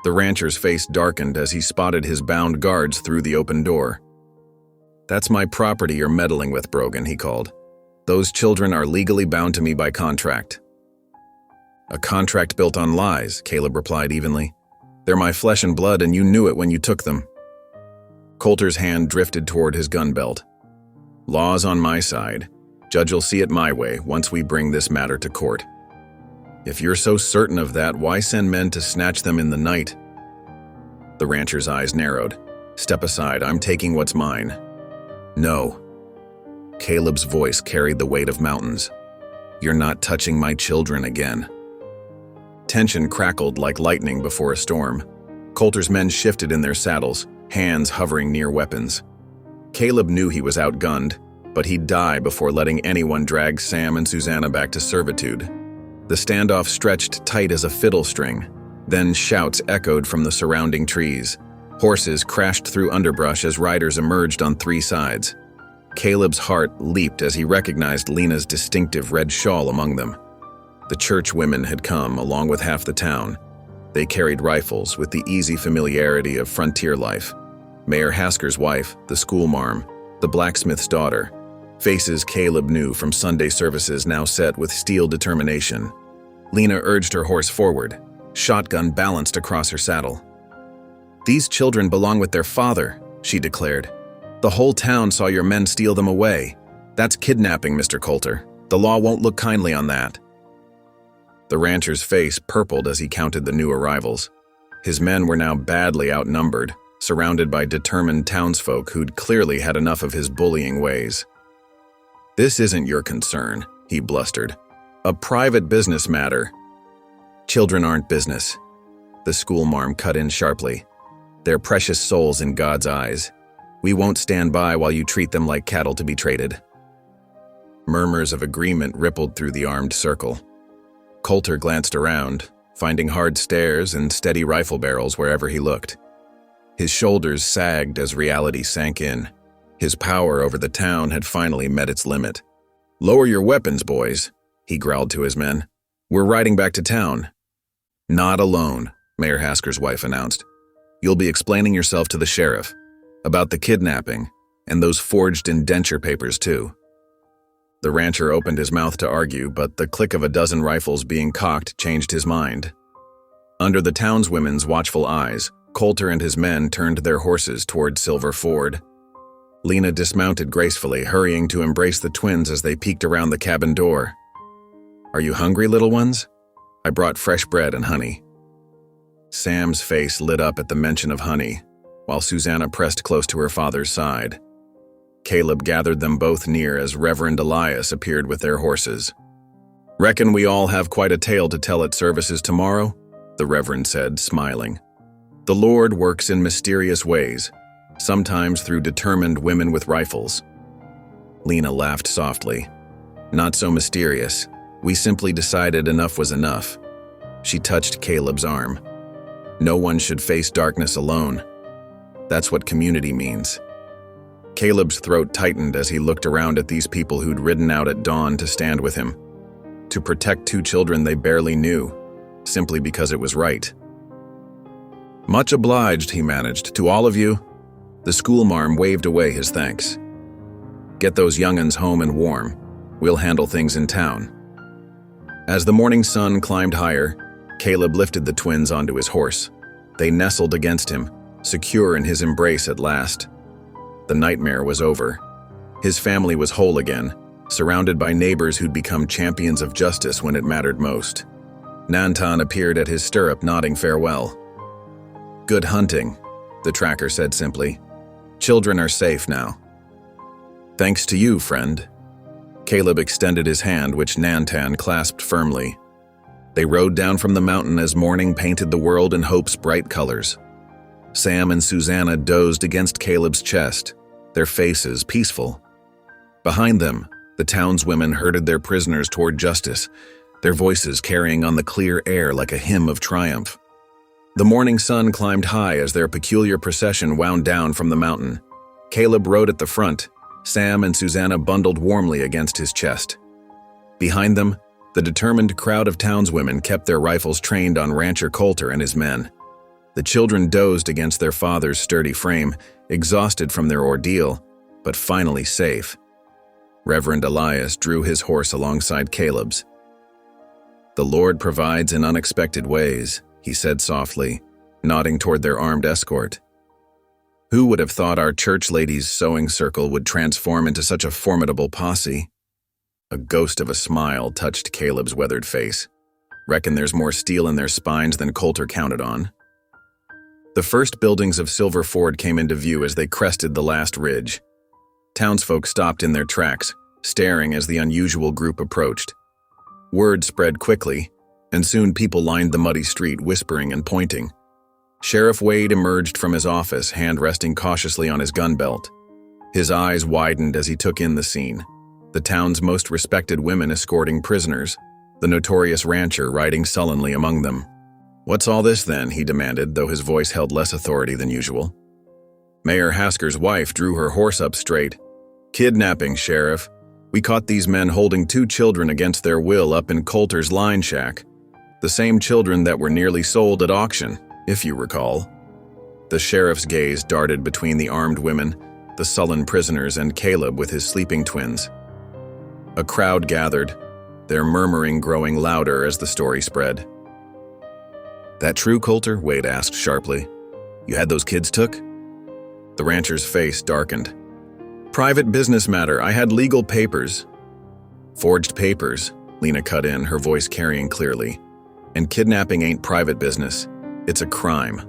The rancher's face darkened as he spotted his bound guards through the open door. "That's my property you're meddling with, Brogan," he called. "Those children are legally bound to me by contract." "A contract built on lies," Caleb replied evenly. "They're my flesh and blood, and you knew it when you took them." Coulter's hand drifted toward his gun belt. "Law's on my side. Judge'll see it my way once we bring this matter to court." "If you're so certain of that, why send men to snatch them in the night?" The rancher's eyes narrowed. "Step aside, I'm taking what's mine." "No." Caleb's voice carried the weight of mountains. "You're not touching my children again." Tension crackled like lightning before a storm. Coulter's men shifted in their saddles, hands hovering near weapons. Caleb knew he was outgunned, but he'd die before letting anyone drag Sam and Susanna back to servitude. The standoff stretched tight as a fiddle string. Then shouts echoed from the surrounding trees. Horses crashed through underbrush as riders emerged on 3 sides. Caleb's heart leaped as he recognized Lena's distinctive red shawl among them. The church women had come, along with half the town. They carried rifles with the easy familiarity of frontier life. Mayor Hasker's wife, the schoolmarm, the blacksmith's daughter, faces Caleb knew from Sunday services now set with steel determination. Lena urged her horse forward, shotgun balanced across her saddle. "These children belong with their father," she declared. "The whole town saw your men steal them away. That's kidnapping, Mr. Coulter. The law won't look kindly on that." The rancher's face purpled as he counted the new arrivals. His men were now badly outnumbered, surrounded by determined townsfolk who'd clearly had enough of his bullying ways. "This isn't your concern," he blustered. "A private business matter." "Children aren't business," the schoolmarm cut in sharply. "They're precious souls in God's eyes. We won't stand by while you treat them like cattle to be traded." Murmurs of agreement rippled through the armed circle. Coulter glanced around, finding hard stares and steady rifle barrels wherever he looked. His shoulders sagged as reality sank in. His power over the town had finally met its limit. "Lower your weapons, boys," he growled to his men. "We're riding back to town." "Not alone," Mayor Hasker's wife announced. "You'll be explaining yourself to the sheriff about the kidnapping and those forged indenture papers, too." The rancher opened his mouth to argue, but the click of a dozen rifles being cocked changed his mind. Under the townswomen's watchful eyes, Coulter and his men turned their horses toward Silver Ford. Lena dismounted gracefully, hurrying to embrace the twins as they peeked around the cabin door. "Are you hungry, little ones? I brought fresh bread and honey." Sam's face lit up at the mention of honey, while Susanna pressed close to her father's side. Caleb gathered them both near as Reverend Elias appeared with their horses. "Reckon we all have quite a tale to tell at services tomorrow," the Reverend said, smiling. "The Lord works in mysterious ways, sometimes through determined women with rifles." Lena laughed softly. "Not so mysterious. We simply decided enough was enough." She touched Caleb's arm. No one should face darkness alone. That's what community means. Caleb's throat tightened as he looked around at these people who'd ridden out at dawn to stand with him, to protect two children they barely knew, simply because it was right. "Much obliged," he managed, "to all of you." The schoolmarm waved away his thanks. "Get those young'uns home and warm. We'll handle things in town." As the morning sun climbed higher, Caleb lifted the twins onto his horse. They nestled against him, secure in his embrace at last. The nightmare was over. His family was whole again, surrounded by neighbors who'd become champions of justice when it mattered most. Nantan appeared at his stirrup, nodding farewell. "Good hunting," the tracker said simply. "Children are safe now." "Thanks to you, friend." Caleb extended his hand, which Nantan clasped firmly. They rode down from the mountain as morning painted the world in hope's bright colors. Sam and Susanna dozed against Caleb's chest, their faces peaceful. Behind them, the townswomen herded their prisoners toward justice, their voices carrying on the clear air like a hymn of triumph. The morning sun climbed high as their peculiar procession wound down from the mountain. Caleb rode at the front, Sam and Susanna bundled warmly against his chest. Behind them, the determined crowd of townswomen kept their rifles trained on Rancher Coulter and his men. The children dozed against their father's sturdy frame, exhausted from their ordeal, but finally safe. Reverend Elias drew his horse alongside Caleb's. "The Lord provides in unexpected ways," he said softly, nodding toward their armed escort. "Who would have thought our church ladies' sewing circle would transform into such a formidable posse?" A ghost of a smile touched Caleb's weathered face. "Reckon there's more steel in their spines than Coulter counted on." The first buildings of Silver Ford came into view as they crested the last ridge. Townsfolk stopped in their tracks, staring as the unusual group approached. Word spread quickly, and soon people lined the muddy street, whispering and pointing. Sheriff Wade emerged from his office, hand resting cautiously on his gun belt. His eyes widened as he took in the scene. The town's most respected women escorting prisoners, the notorious rancher riding sullenly among them. "What's all this then?" he demanded, though his voice held less authority than usual. Mayor Hasker's wife drew her horse up straight. "Kidnapping, Sheriff. We caught these men holding two children against their will up in Coulter's line shack. The same children that were nearly sold at auction, if you recall." The sheriff's gaze darted between the armed women, the sullen prisoners, and Caleb with his sleeping twins. A crowd gathered, their murmuring growing louder as the story spread. "That true, Coulter?" Wade asked sharply. "You had those kids took?" The rancher's face darkened. "Private business matter. I had legal papers." "Forged papers," Lena cut in, her voice carrying clearly. "And kidnapping ain't private business. It's a crime."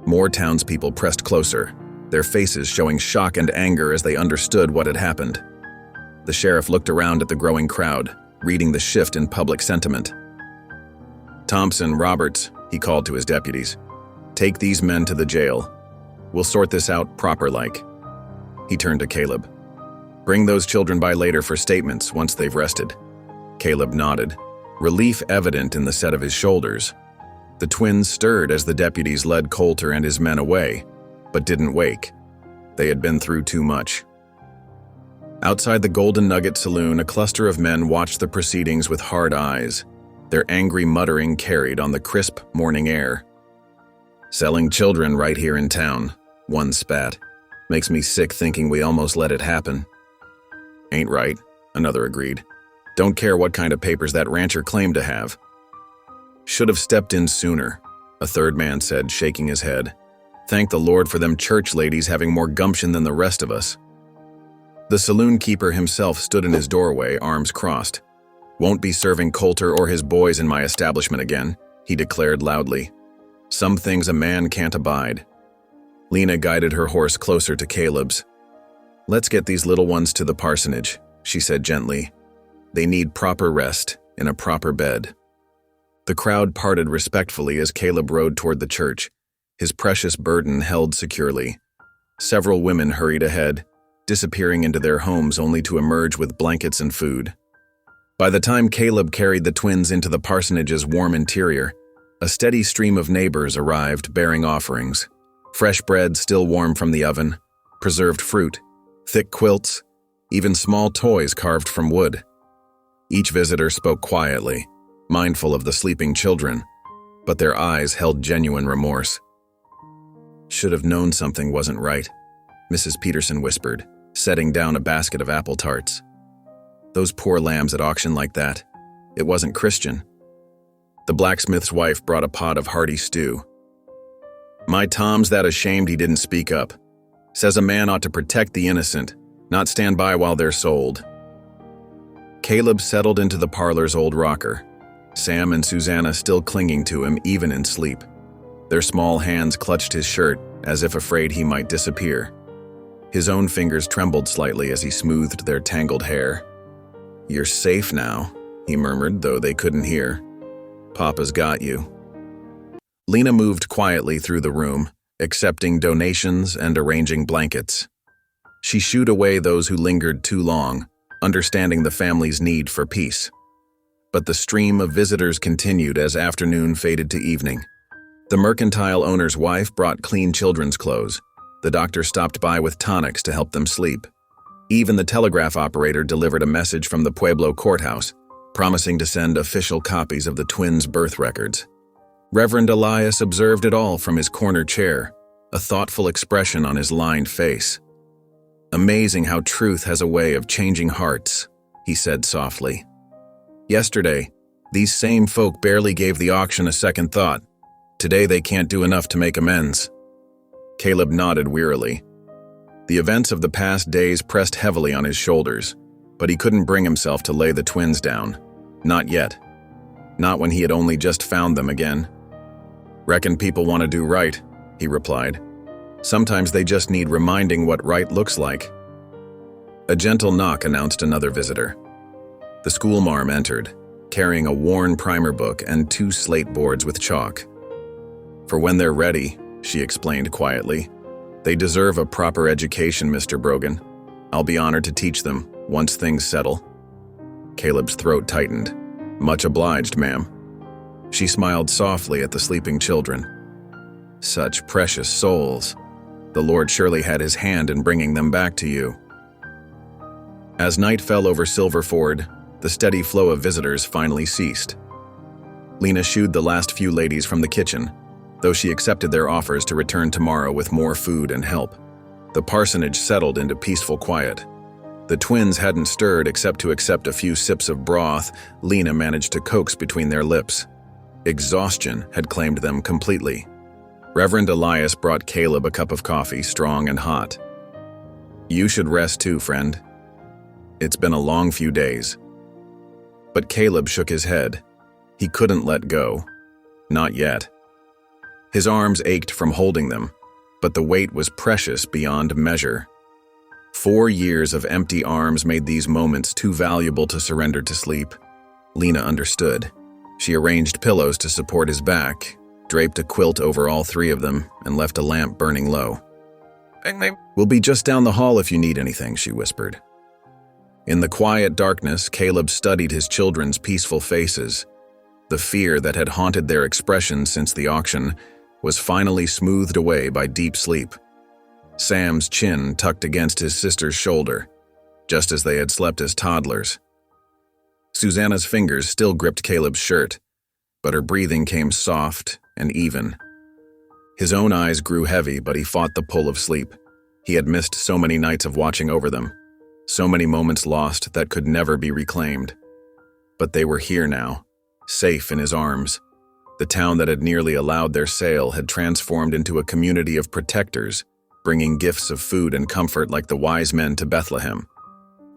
More townspeople pressed closer, their faces showing shock and anger as they understood what had happened. The sheriff looked around at the growing crowd, reading the shift in public sentiment. "Thompson, Roberts," he called to his deputies. "Take these men to the jail. We'll sort this out proper-like." He turned to Caleb. "Bring those children by later for statements once they've rested." Caleb nodded, relief evident in the set of his shoulders. The twins stirred as the deputies led Coulter and his men away, but didn't wake. They had been through too much. Outside the Golden Nugget Saloon, a cluster of men watched the proceedings with hard eyes, their angry muttering carried on the crisp morning air. "Selling children right here in town," one spat. "Makes me sick thinking we almost let it happen." "Ain't right," another agreed. "Don't care what kind of papers that rancher claimed to have." "Should have stepped in sooner," a third man said, shaking his head. "Thank the Lord for them church ladies having more gumption than the rest of us." The saloon keeper himself stood in his doorway, arms crossed. "Won't be serving Coulter or his boys in my establishment again," he declared loudly. "Some things a man can't abide." Lena guided her horse closer to Caleb's. "Let's get these little ones to the parsonage," she said gently. "They need proper rest in a proper bed." The crowd parted respectfully as Caleb rode toward the church, his precious burden held securely. Several women hurried ahead, disappearing into their homes only to emerge with blankets and food. By the time Caleb carried the twins into the parsonage's warm interior, A steady stream of neighbors arrived bearing offerings. Fresh bread still warm from the oven, preserved fruit, thick quilts, even small toys carved from wood. Each visitor spoke quietly, mindful of the sleeping children, but their eyes held genuine remorse. "Should have known something wasn't right," Mrs. Peterson whispered, setting down a basket of apple tarts. "Those poor lambs at auction like that. It wasn't Christian." The blacksmith's wife brought a pot of hearty stew. "My Tom's that ashamed he didn't speak up. Says a man ought to protect the innocent, not stand by while they're sold." Caleb settled into the parlor's old rocker, Sam and Susanna still clinging to him even in sleep. Their small hands clutched his shirt as if afraid he might disappear. His own fingers trembled slightly as he smoothed their tangled hair. "You're safe now," he murmured, though they couldn't hear. "Papa's got you." Lena moved quietly through the room, accepting donations and arranging blankets. She shooed away those who lingered too long, understanding the family's need for peace. But the stream of visitors continued as afternoon faded to evening. The mercantile owner's wife brought clean children's clothes. The doctor stopped by with tonics to help them sleep. Even the telegraph operator delivered a message from the Pueblo courthouse, promising to send official copies of the twins' birth records. Reverend Elias observed it all from his corner chair, a thoughtful expression on his lined face. "Amazing how truth has a way of changing hearts," he said softly. "Yesterday, these same folk barely gave the auction a second thought. Today they can't do enough to make amends." Caleb nodded wearily. The events of the past days pressed heavily on his shoulders, but he couldn't bring himself to lay the twins down. Not yet. Not when he had only just found them again. "Reckon people want to do right," he replied. "Sometimes they just need reminding what right looks like." A gentle knock announced another visitor. The schoolmarm entered, carrying a worn primer book and 2 slate boards with chalk. "For when they're ready," she explained quietly. "They deserve a proper education, Mr. Brogan. I'll be honored to teach them, once things settle." Caleb's throat tightened. "Much obliged, ma'am." She smiled softly at the sleeping children. "Such precious souls. The Lord surely had his hand in bringing them back to you." As night fell over Silver Ford, the steady flow of visitors finally ceased. Lena shooed the last few ladies from the kitchen, though she accepted their offers to return tomorrow with more food and help. The parsonage settled into peaceful quiet. The twins hadn't stirred except to accept a few sips of broth Lena managed to coax between their lips. Exhaustion had claimed them completely. Reverend Elias brought Caleb a cup of coffee, strong and hot. "You should rest too, friend. It's been a long few days." But Caleb shook his head. He couldn't let go. Not yet. His arms ached from holding them, but the weight was precious beyond measure. 4 years of empty arms made these moments too valuable to surrender to sleep. Lena understood. She arranged pillows to support his back, draped a quilt over all 3 of them, and left a lamp burning low. "We'll be just down the hall if you need anything," she whispered. In the quiet darkness, Caleb studied his children's peaceful faces. The fear that had haunted their expressions since the auction was finally smoothed away by deep sleep. Sam's chin tucked against his sister's shoulder, just as they had slept as toddlers. Susanna's fingers still gripped Caleb's shirt, but her breathing came soft and even. His own eyes grew heavy, but he fought the pull of sleep. He had missed so many nights of watching over them, so many moments lost that could never be reclaimed. But they were here now, safe in his arms. The town that had nearly allowed their sale had transformed into a community of protectors, bringing gifts of food and comfort like the wise men to Bethlehem.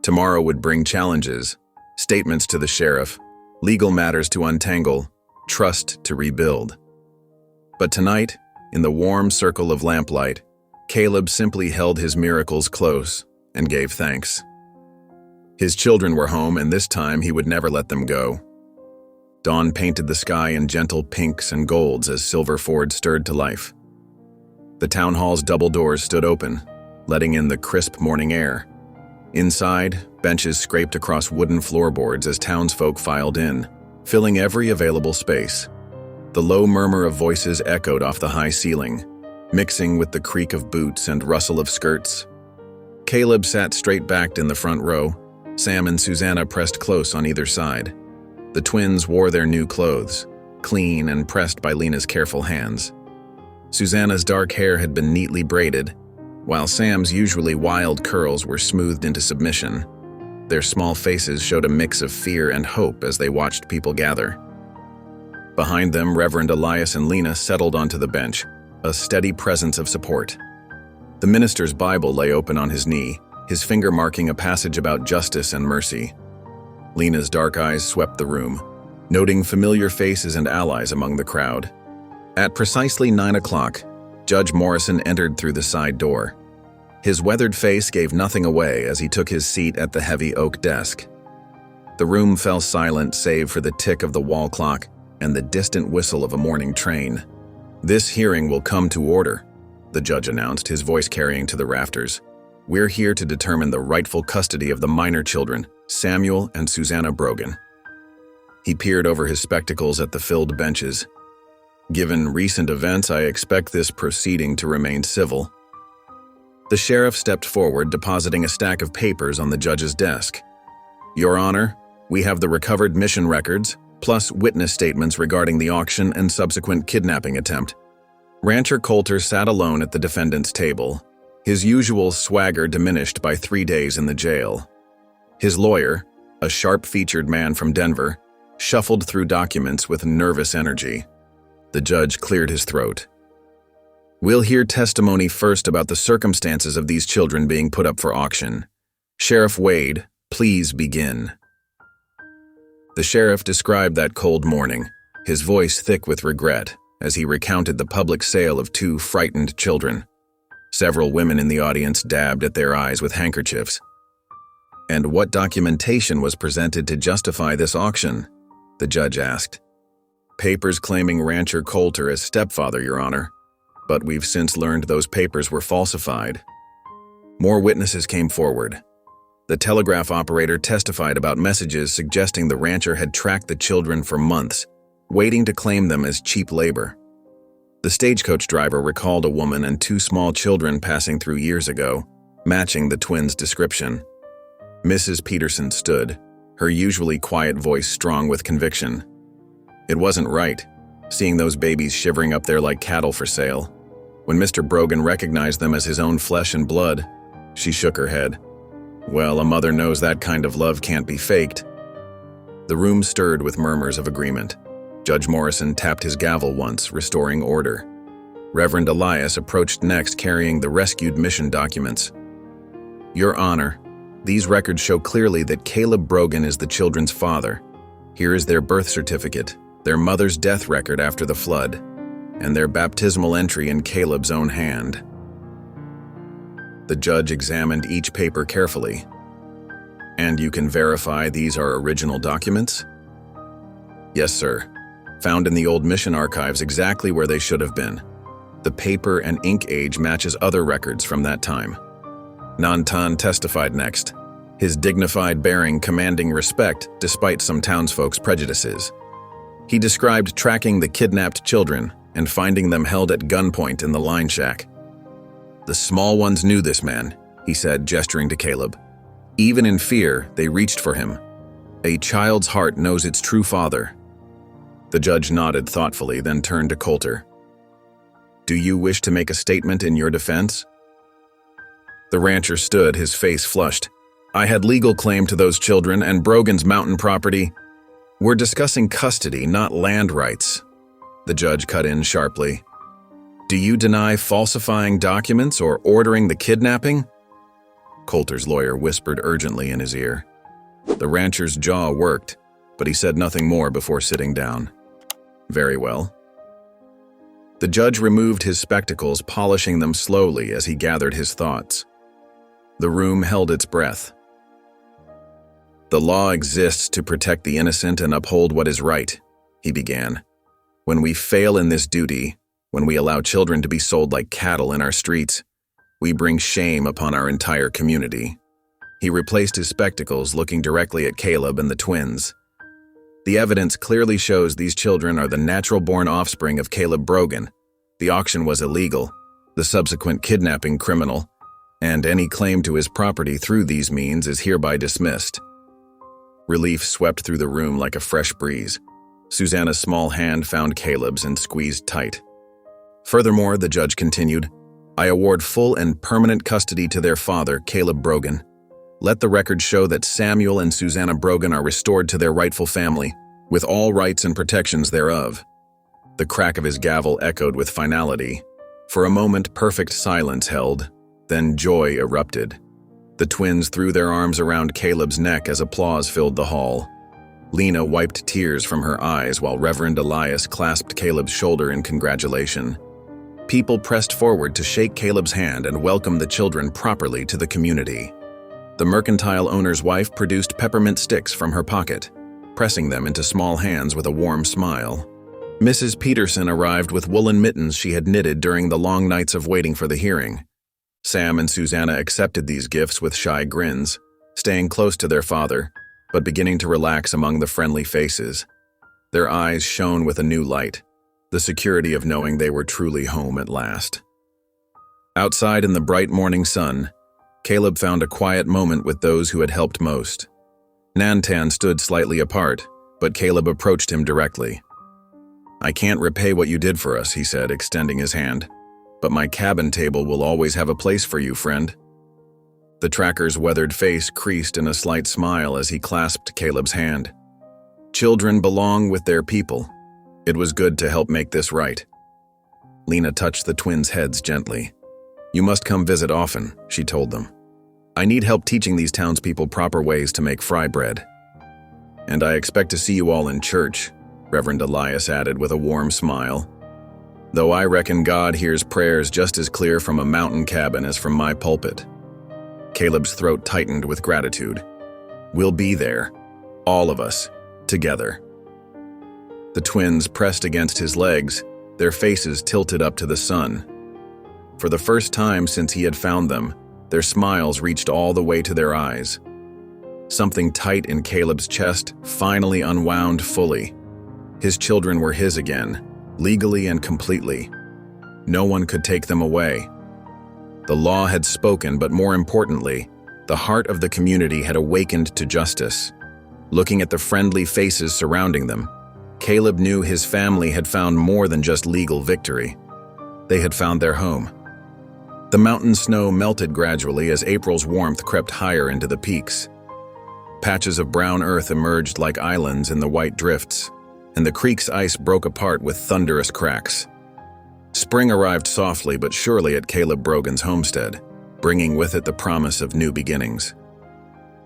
Tomorrow would bring challenges, statements to the sheriff, legal matters to untangle, trust to rebuild. But tonight, in the warm circle of lamplight, Caleb simply held his miracles close and gave thanks. His children were home, and this time he would never let them go. Dawn painted the sky in gentle pinks and golds as Silver Ford stirred to life. The town hall's double doors stood open, letting in the crisp morning air. Inside, benches scraped across wooden floorboards as townsfolk filed in, filling every available space. The low murmur of voices echoed off the high ceiling, mixing with the creak of boots and rustle of skirts. Caleb sat straight-backed in the front row. Sam and Susanna pressed close on either side. The twins wore their new clothes, clean and pressed by Lena's careful hands. Susanna's dark hair had been neatly braided, while Sam's usually wild curls were smoothed into submission. Their small faces showed a mix of fear and hope as they watched people gather. Behind them, Reverend Elias and Lena settled onto the bench, a steady presence of support. The minister's Bible lay open on his knee, his finger marking a passage about justice and mercy. Lena's dark eyes swept the room, noting familiar faces and allies among the crowd. At precisely 9 o'clock, Judge Morrison entered through the side door. His weathered face gave nothing away as he took his seat at the heavy oak desk. The room fell silent save for the tick of the wall clock and the distant whistle of a morning train. "This hearing will come to order," the judge announced, his voice carrying to the rafters. "We're here to determine the rightful custody of the minor children, Samuel and Susanna Brogan." He peered over his spectacles at the filled benches. "Given recent events, I expect this proceeding to remain civil." The sheriff stepped forward, depositing a stack of papers on the judge's desk. "Your Honor, we have the recovered mission records, plus witness statements regarding the auction and subsequent kidnapping attempt." Rancher Coulter sat alone at the defendant's table, his usual swagger diminished by 3 days in the jail. His lawyer, a sharp-featured man from Denver, shuffled through documents with nervous energy. The judge cleared his throat. "We'll hear testimony first about the circumstances of these children being put up for auction. Sheriff Wade, please begin." The sheriff described that cold morning, his voice thick with regret, as he recounted the public sale of 2 frightened children. Several women in the audience dabbed at their eyes with handkerchiefs. "And what documentation was presented to justify this auction?" the judge asked. "Papers claiming Rancher Coulter as stepfather, Your Honor, but we've since learned those papers were falsified." More witnesses came forward. The telegraph operator testified about messages suggesting the rancher had tracked the children for months, waiting to claim them as cheap labor. The stagecoach driver recalled a woman and 2 small children passing through years ago, matching the twins' description. Mrs. Peterson stood, her usually quiet voice strong with conviction. It wasn't right, seeing those babies shivering up there like cattle for sale. When Mr. Brogan recognized them as his own flesh and blood, she shook her head. "Well, a mother knows that kind of love can't be faked." The room stirred with murmurs of agreement. Judge Morrison tapped his gavel once, restoring order. Reverend Elias approached next, carrying the rescued mission documents. "Your Honor, these records show clearly that Caleb Brogan is the children's father. Here is their birth certificate, their mother's death record after the flood, and their baptismal entry in Caleb's own hand." The judge examined each paper carefully. "And you can verify these are original documents?" "Yes, sir. Found in the old mission archives exactly where they should have been. The paper and ink age matches other records from that time." Nantan testified next, his dignified bearing commanding respect despite some townsfolk's prejudices. He described tracking the kidnapped children and finding them held at gunpoint in the line shack. "The small ones knew this man," he said, gesturing to Caleb. "Even in fear, they reached for him. A child's heart knows its true father." The judge nodded thoughtfully, then turned to Coulter. "Do you wish to make a statement in your defense?" The rancher stood, his face flushed. "I had legal claim to those children and Brogan's mountain property." "We're discussing custody, not land rights," the judge cut in sharply. "Do you deny falsifying documents or ordering the kidnapping?" Coulter's lawyer whispered urgently in his ear. The rancher's jaw worked, but he said nothing more before sitting down. "Very well." The judge removed his spectacles, polishing them slowly as he gathered his thoughts. The room held its breath. "The law exists to protect the innocent and uphold what is right," he began. "When we fail in this duty, when we allow children to be sold like cattle in our streets, we bring shame upon our entire community." He replaced his spectacles, looking directly at Caleb and the twins. The evidence clearly shows these children are the natural-born offspring of Caleb Brogan. The auction was illegal, the subsequent kidnapping criminal, and any claim to his property through these means is hereby dismissed. Relief swept through the room like a fresh breeze. Susanna's small hand found Caleb's and squeezed tight. Furthermore, the judge continued, I award full and permanent custody to their father, Caleb Brogan. Let the record show that Samuel and Susanna Brogan are restored to their rightful family, with all rights and protections thereof. The crack of his gavel echoed with finality. For a moment, perfect silence held, then joy erupted. The twins threw their arms around Caleb's neck as applause filled the hall. Lena wiped tears from her eyes while Reverend Elias clasped Caleb's shoulder in congratulation. People pressed forward to shake Caleb's hand and welcome the children properly to the community. The mercantile owner's wife produced peppermint sticks from her pocket, pressing them into small hands with a warm smile. Mrs. Peterson arrived with woolen mittens she had knitted during the long nights of waiting for the hearing. Sam and Susanna accepted these gifts with shy grins, staying close to their father, but beginning to relax among the friendly faces. Their eyes shone with a new light, the security of knowing they were truly home at last. Outside in the bright morning sun, Caleb found a quiet moment with those who had helped most. Nantan stood slightly apart, but Caleb approached him directly. I can't repay what you did for us, he said, extending his hand, but my cabin table will always have a place for you, friend. The tracker's weathered face creased in a slight smile as he clasped Caleb's hand. Children belong with their people. It was good to help make this right. Lena touched the twins' heads gently. You must come visit often, she told them. I need help teaching these townspeople proper ways to make fry bread. And I expect to see you all in church, Reverend Elias added with a warm smile. Though I reckon God hears prayers just as clear from a mountain cabin as from my pulpit. Caleb's throat tightened with gratitude. We'll be there, all of us, together. The twins pressed against his legs, their faces tilted up to the sun. For the first time since he had found them, their smiles reached all the way to their eyes. Something tight in Caleb's chest finally unwound fully. His children were his again, legally and completely. No one could take them away. The law had spoken, but more importantly, the heart of the community had awakened to justice. Looking at the friendly faces surrounding them, Caleb knew his family had found more than just legal victory. They had found their home. The mountain snow melted gradually as April's warmth crept higher into the peaks. Patches of brown earth emerged like islands in the white drifts, and the creek's ice broke apart with thunderous cracks. Spring arrived softly but surely at Caleb Brogan's homestead, bringing with it the promise of new beginnings.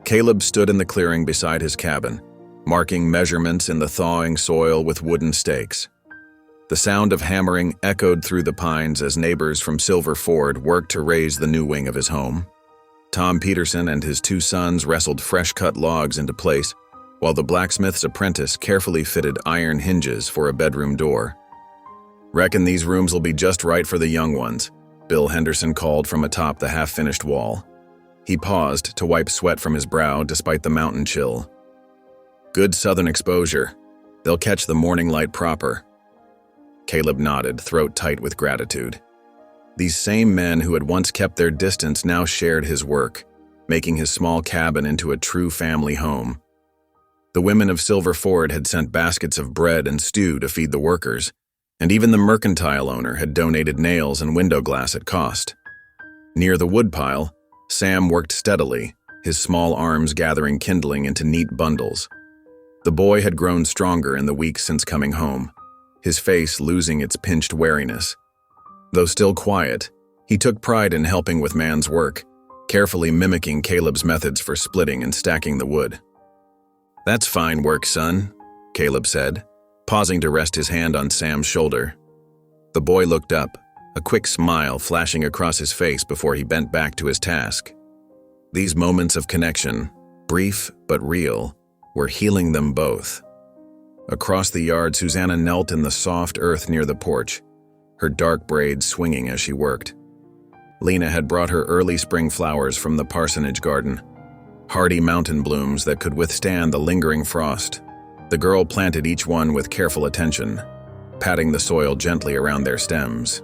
Caleb stood in the clearing beside his cabin, marking measurements in the thawing soil with wooden stakes. The sound of hammering echoed through the pines as neighbors from Silver Ford worked to raise the new wing of his home. Tom Peterson and his two sons wrestled fresh-cut logs into place, while the blacksmith's apprentice carefully fitted iron hinges for a bedroom door. Reckon these rooms will be just right for the young ones, Bill Henderson called from atop the half-finished wall. He paused to wipe sweat from his brow despite the mountain chill. Good southern exposure. They'll catch the morning light proper. Caleb nodded, throat tight with gratitude. These same men who had once kept their distance now shared his work, making his small cabin into a true family home. The women of Silver Ford had sent baskets of bread and stew to feed the workers, and even the mercantile owner had donated nails and window glass at cost. Near the woodpile, Sam worked steadily, his small arms gathering kindling into neat bundles. The boy had grown stronger in the weeks since coming home, his face losing its pinched wariness. Though still quiet, he took pride in helping with man's work, carefully mimicking Caleb's methods for splitting and stacking the wood. That's fine work, son, Caleb said, pausing to rest his hand on Sam's shoulder. The boy looked up, a quick smile flashing across his face before he bent back to his task. These moments of connection, brief but real, were healing them both. Across the yard, Susanna knelt in the soft earth near the porch, her dark braids swinging as she worked. Lena had brought her early spring flowers from the parsonage garden, hardy mountain blooms that could withstand the lingering frost. The girl planted each one with careful attention, patting the soil gently around their stems.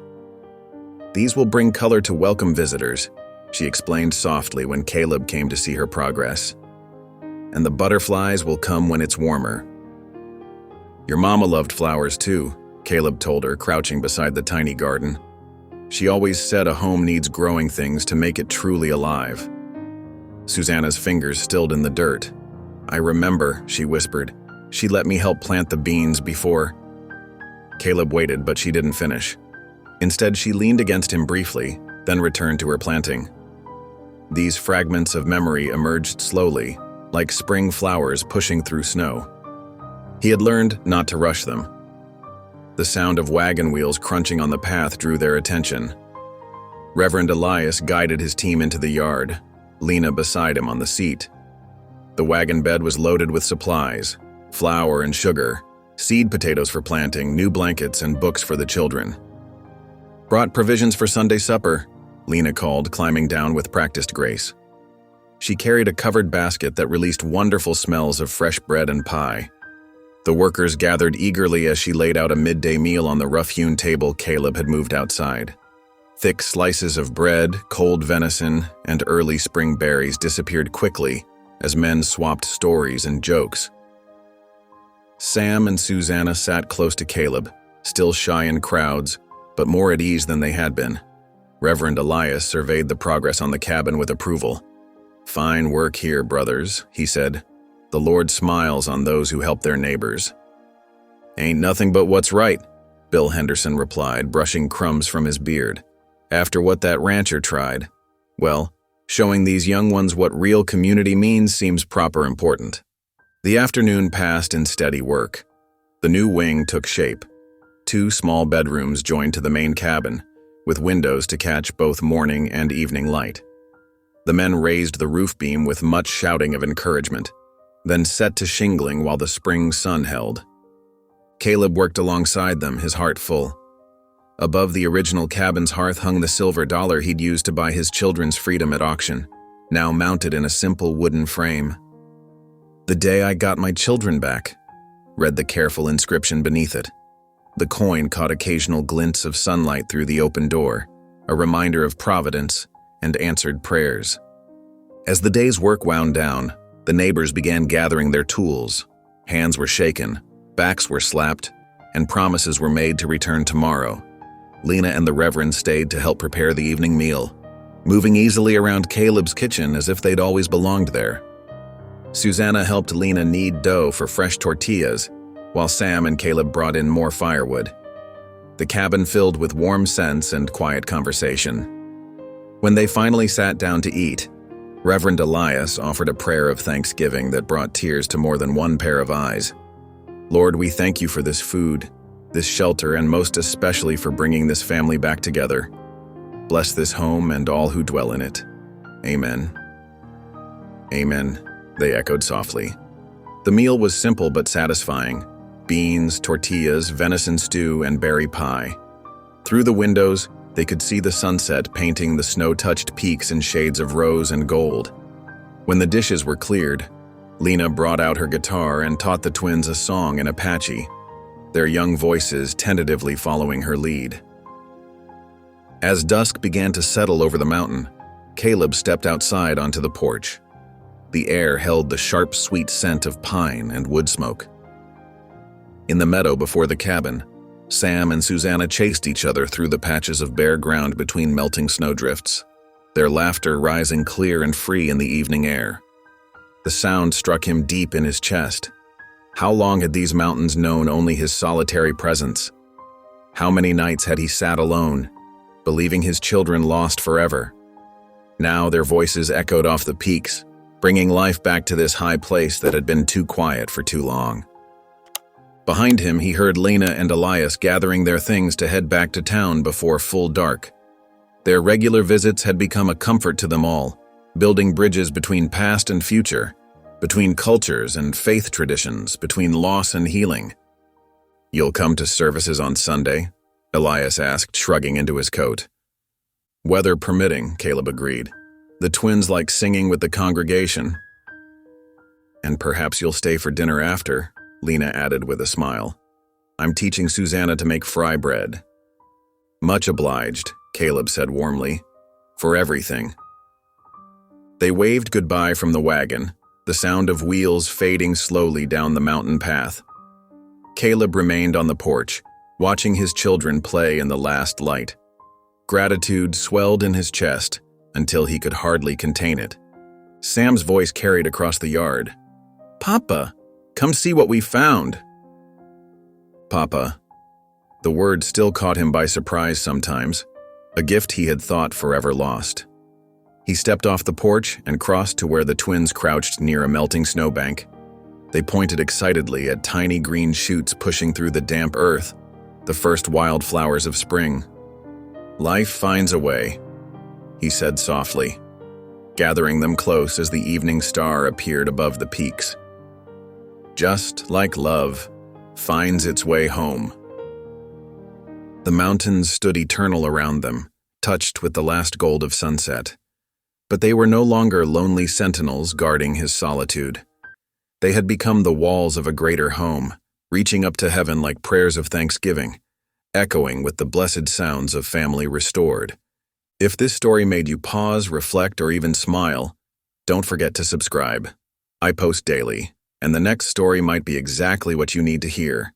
"These will bring color to welcome visitors," she explained softly when Caleb came to see her progress. "And the butterflies will come when it's warmer." "Your mama loved flowers too," Caleb told her, crouching beside the tiny garden. "She always said a home needs growing things to make it truly alive." Susanna's fingers stilled in the dirt. "I remember," she whispered. "She let me help plant the beans before." Caleb waited, but she didn't finish. Instead, she leaned against him briefly, then returned to her planting. These fragments of memory emerged slowly, like spring flowers pushing through snow. He had learned not to rush them. The sound of wagon wheels crunching on the path drew their attention. Reverend Elias guided his team into the yard, Lena beside him on the seat. The wagon bed was loaded with supplies, flour and sugar, seed potatoes for planting, new blankets, and books for the children. "Brought provisions for Sunday supper," Lena called, climbing down with practiced grace. She carried a covered basket that released wonderful smells of fresh bread and pie. The workers gathered eagerly as she laid out a midday meal on the rough-hewn table Caleb had moved outside. Thick slices of bread, cold venison, and early spring berries disappeared quickly as men swapped stories and jokes. Sam and Susanna sat close to Caleb, still shy in crowds, but more at ease than they had been. Reverend Elias surveyed the progress on the cabin with approval. "Fine work here, brothers," he said. "The Lord smiles on those who help their neighbors." "Ain't nothing but what's right," Bill Henderson replied, brushing crumbs from his beard. "After what that rancher tried, well, showing these young ones what real community means seems proper important." The afternoon passed in steady work. The new wing took shape. 2 small bedrooms joined to the main cabin, with windows to catch both morning and evening light. The men raised the roof beam with much shouting of encouragement, then set to shingling while the spring sun held. Caleb worked alongside them, his heart full. Above the original cabin's hearth hung the silver dollar he'd used to buy his children's freedom at auction, now mounted in a simple wooden frame. "The day I got my children back," read the careful inscription beneath it. The coin caught occasional glints of sunlight through the open door, a reminder of providence and answered prayers. As the day's work wound down, the neighbors began gathering their tools. Hands were shaken, backs were slapped, and promises were made to return tomorrow. Lena and the Reverend stayed to help prepare the evening meal, moving easily around Caleb's kitchen as if they'd always belonged there. Susanna helped Lena knead dough for fresh tortillas, while Sam and Caleb brought in more firewood. The cabin filled with warm scents and quiet conversation. When they finally sat down to eat, Reverend Elias offered a prayer of thanksgiving that brought tears to more than one pair of eyes. "Lord, we thank you for this food, this shelter, and most especially for bringing this family back together. Bless this home and all who dwell in it. Amen." "Amen," they echoed softly. The meal was simple but satisfying. Beans, tortillas, venison stew, and berry pie. Through the windows, they could see the sunset painting the snow-touched peaks in shades of rose and gold. When the dishes were cleared, Lena brought out her guitar and taught the twins a song in Apache, their young voices tentatively following her lead. As dusk began to settle over the mountain, Caleb stepped outside onto the porch. The air held the sharp, sweet scent of pine and wood smoke. In the meadow before the cabin, Sam and Susanna chased each other through the patches of bare ground between melting snowdrifts, their laughter rising clear and free in the evening air. The sound struck him deep in his chest. How long had these mountains known only his solitary presence? How many nights had he sat alone, believing his children lost forever? Now their voices echoed off the peaks, bringing life back to this high place that had been too quiet for too long. Behind him, he heard Lena and Elias gathering their things to head back to town before full dark. Their regular visits had become a comfort to them all, building bridges between past and future, between cultures and faith traditions, between loss and healing. "You'll come to services on Sunday?" Elias asked, shrugging into his coat. "Weather permitting," Caleb agreed. "The twins like singing with the congregation." "And perhaps you'll stay for dinner after," Lena added with a smile. I'm teaching Susanna to make fry bread. Much obliged, Caleb said warmly. For everything. They waved goodbye from the wagon, the sound of wheels fading slowly down the mountain path. Caleb remained on the porch, watching his children play in the last light. Gratitude swelled in his chest until he could hardly contain it. Sam's voice carried across the yard. Papa, come see what we found. Papa. The word still caught him by surprise sometimes, a gift he had thought forever lost. He stepped off the porch and crossed to where the twins crouched near a melting snowbank. They pointed excitedly at tiny green shoots pushing through the damp earth, the first wildflowers of spring. Life finds a way, he said softly, gathering them close as the evening star appeared above the peaks. Just like love finds its way home. The mountains stood eternal around them, touched with the last gold of sunset. But they were no longer lonely sentinels guarding his solitude. They had become the walls of a greater home, reaching up to heaven like prayers of thanksgiving, echoing with the blessed sounds of family restored. If this story made you pause, reflect, or even smile, don't forget to subscribe. I post daily, and the next story might be exactly what you need to hear.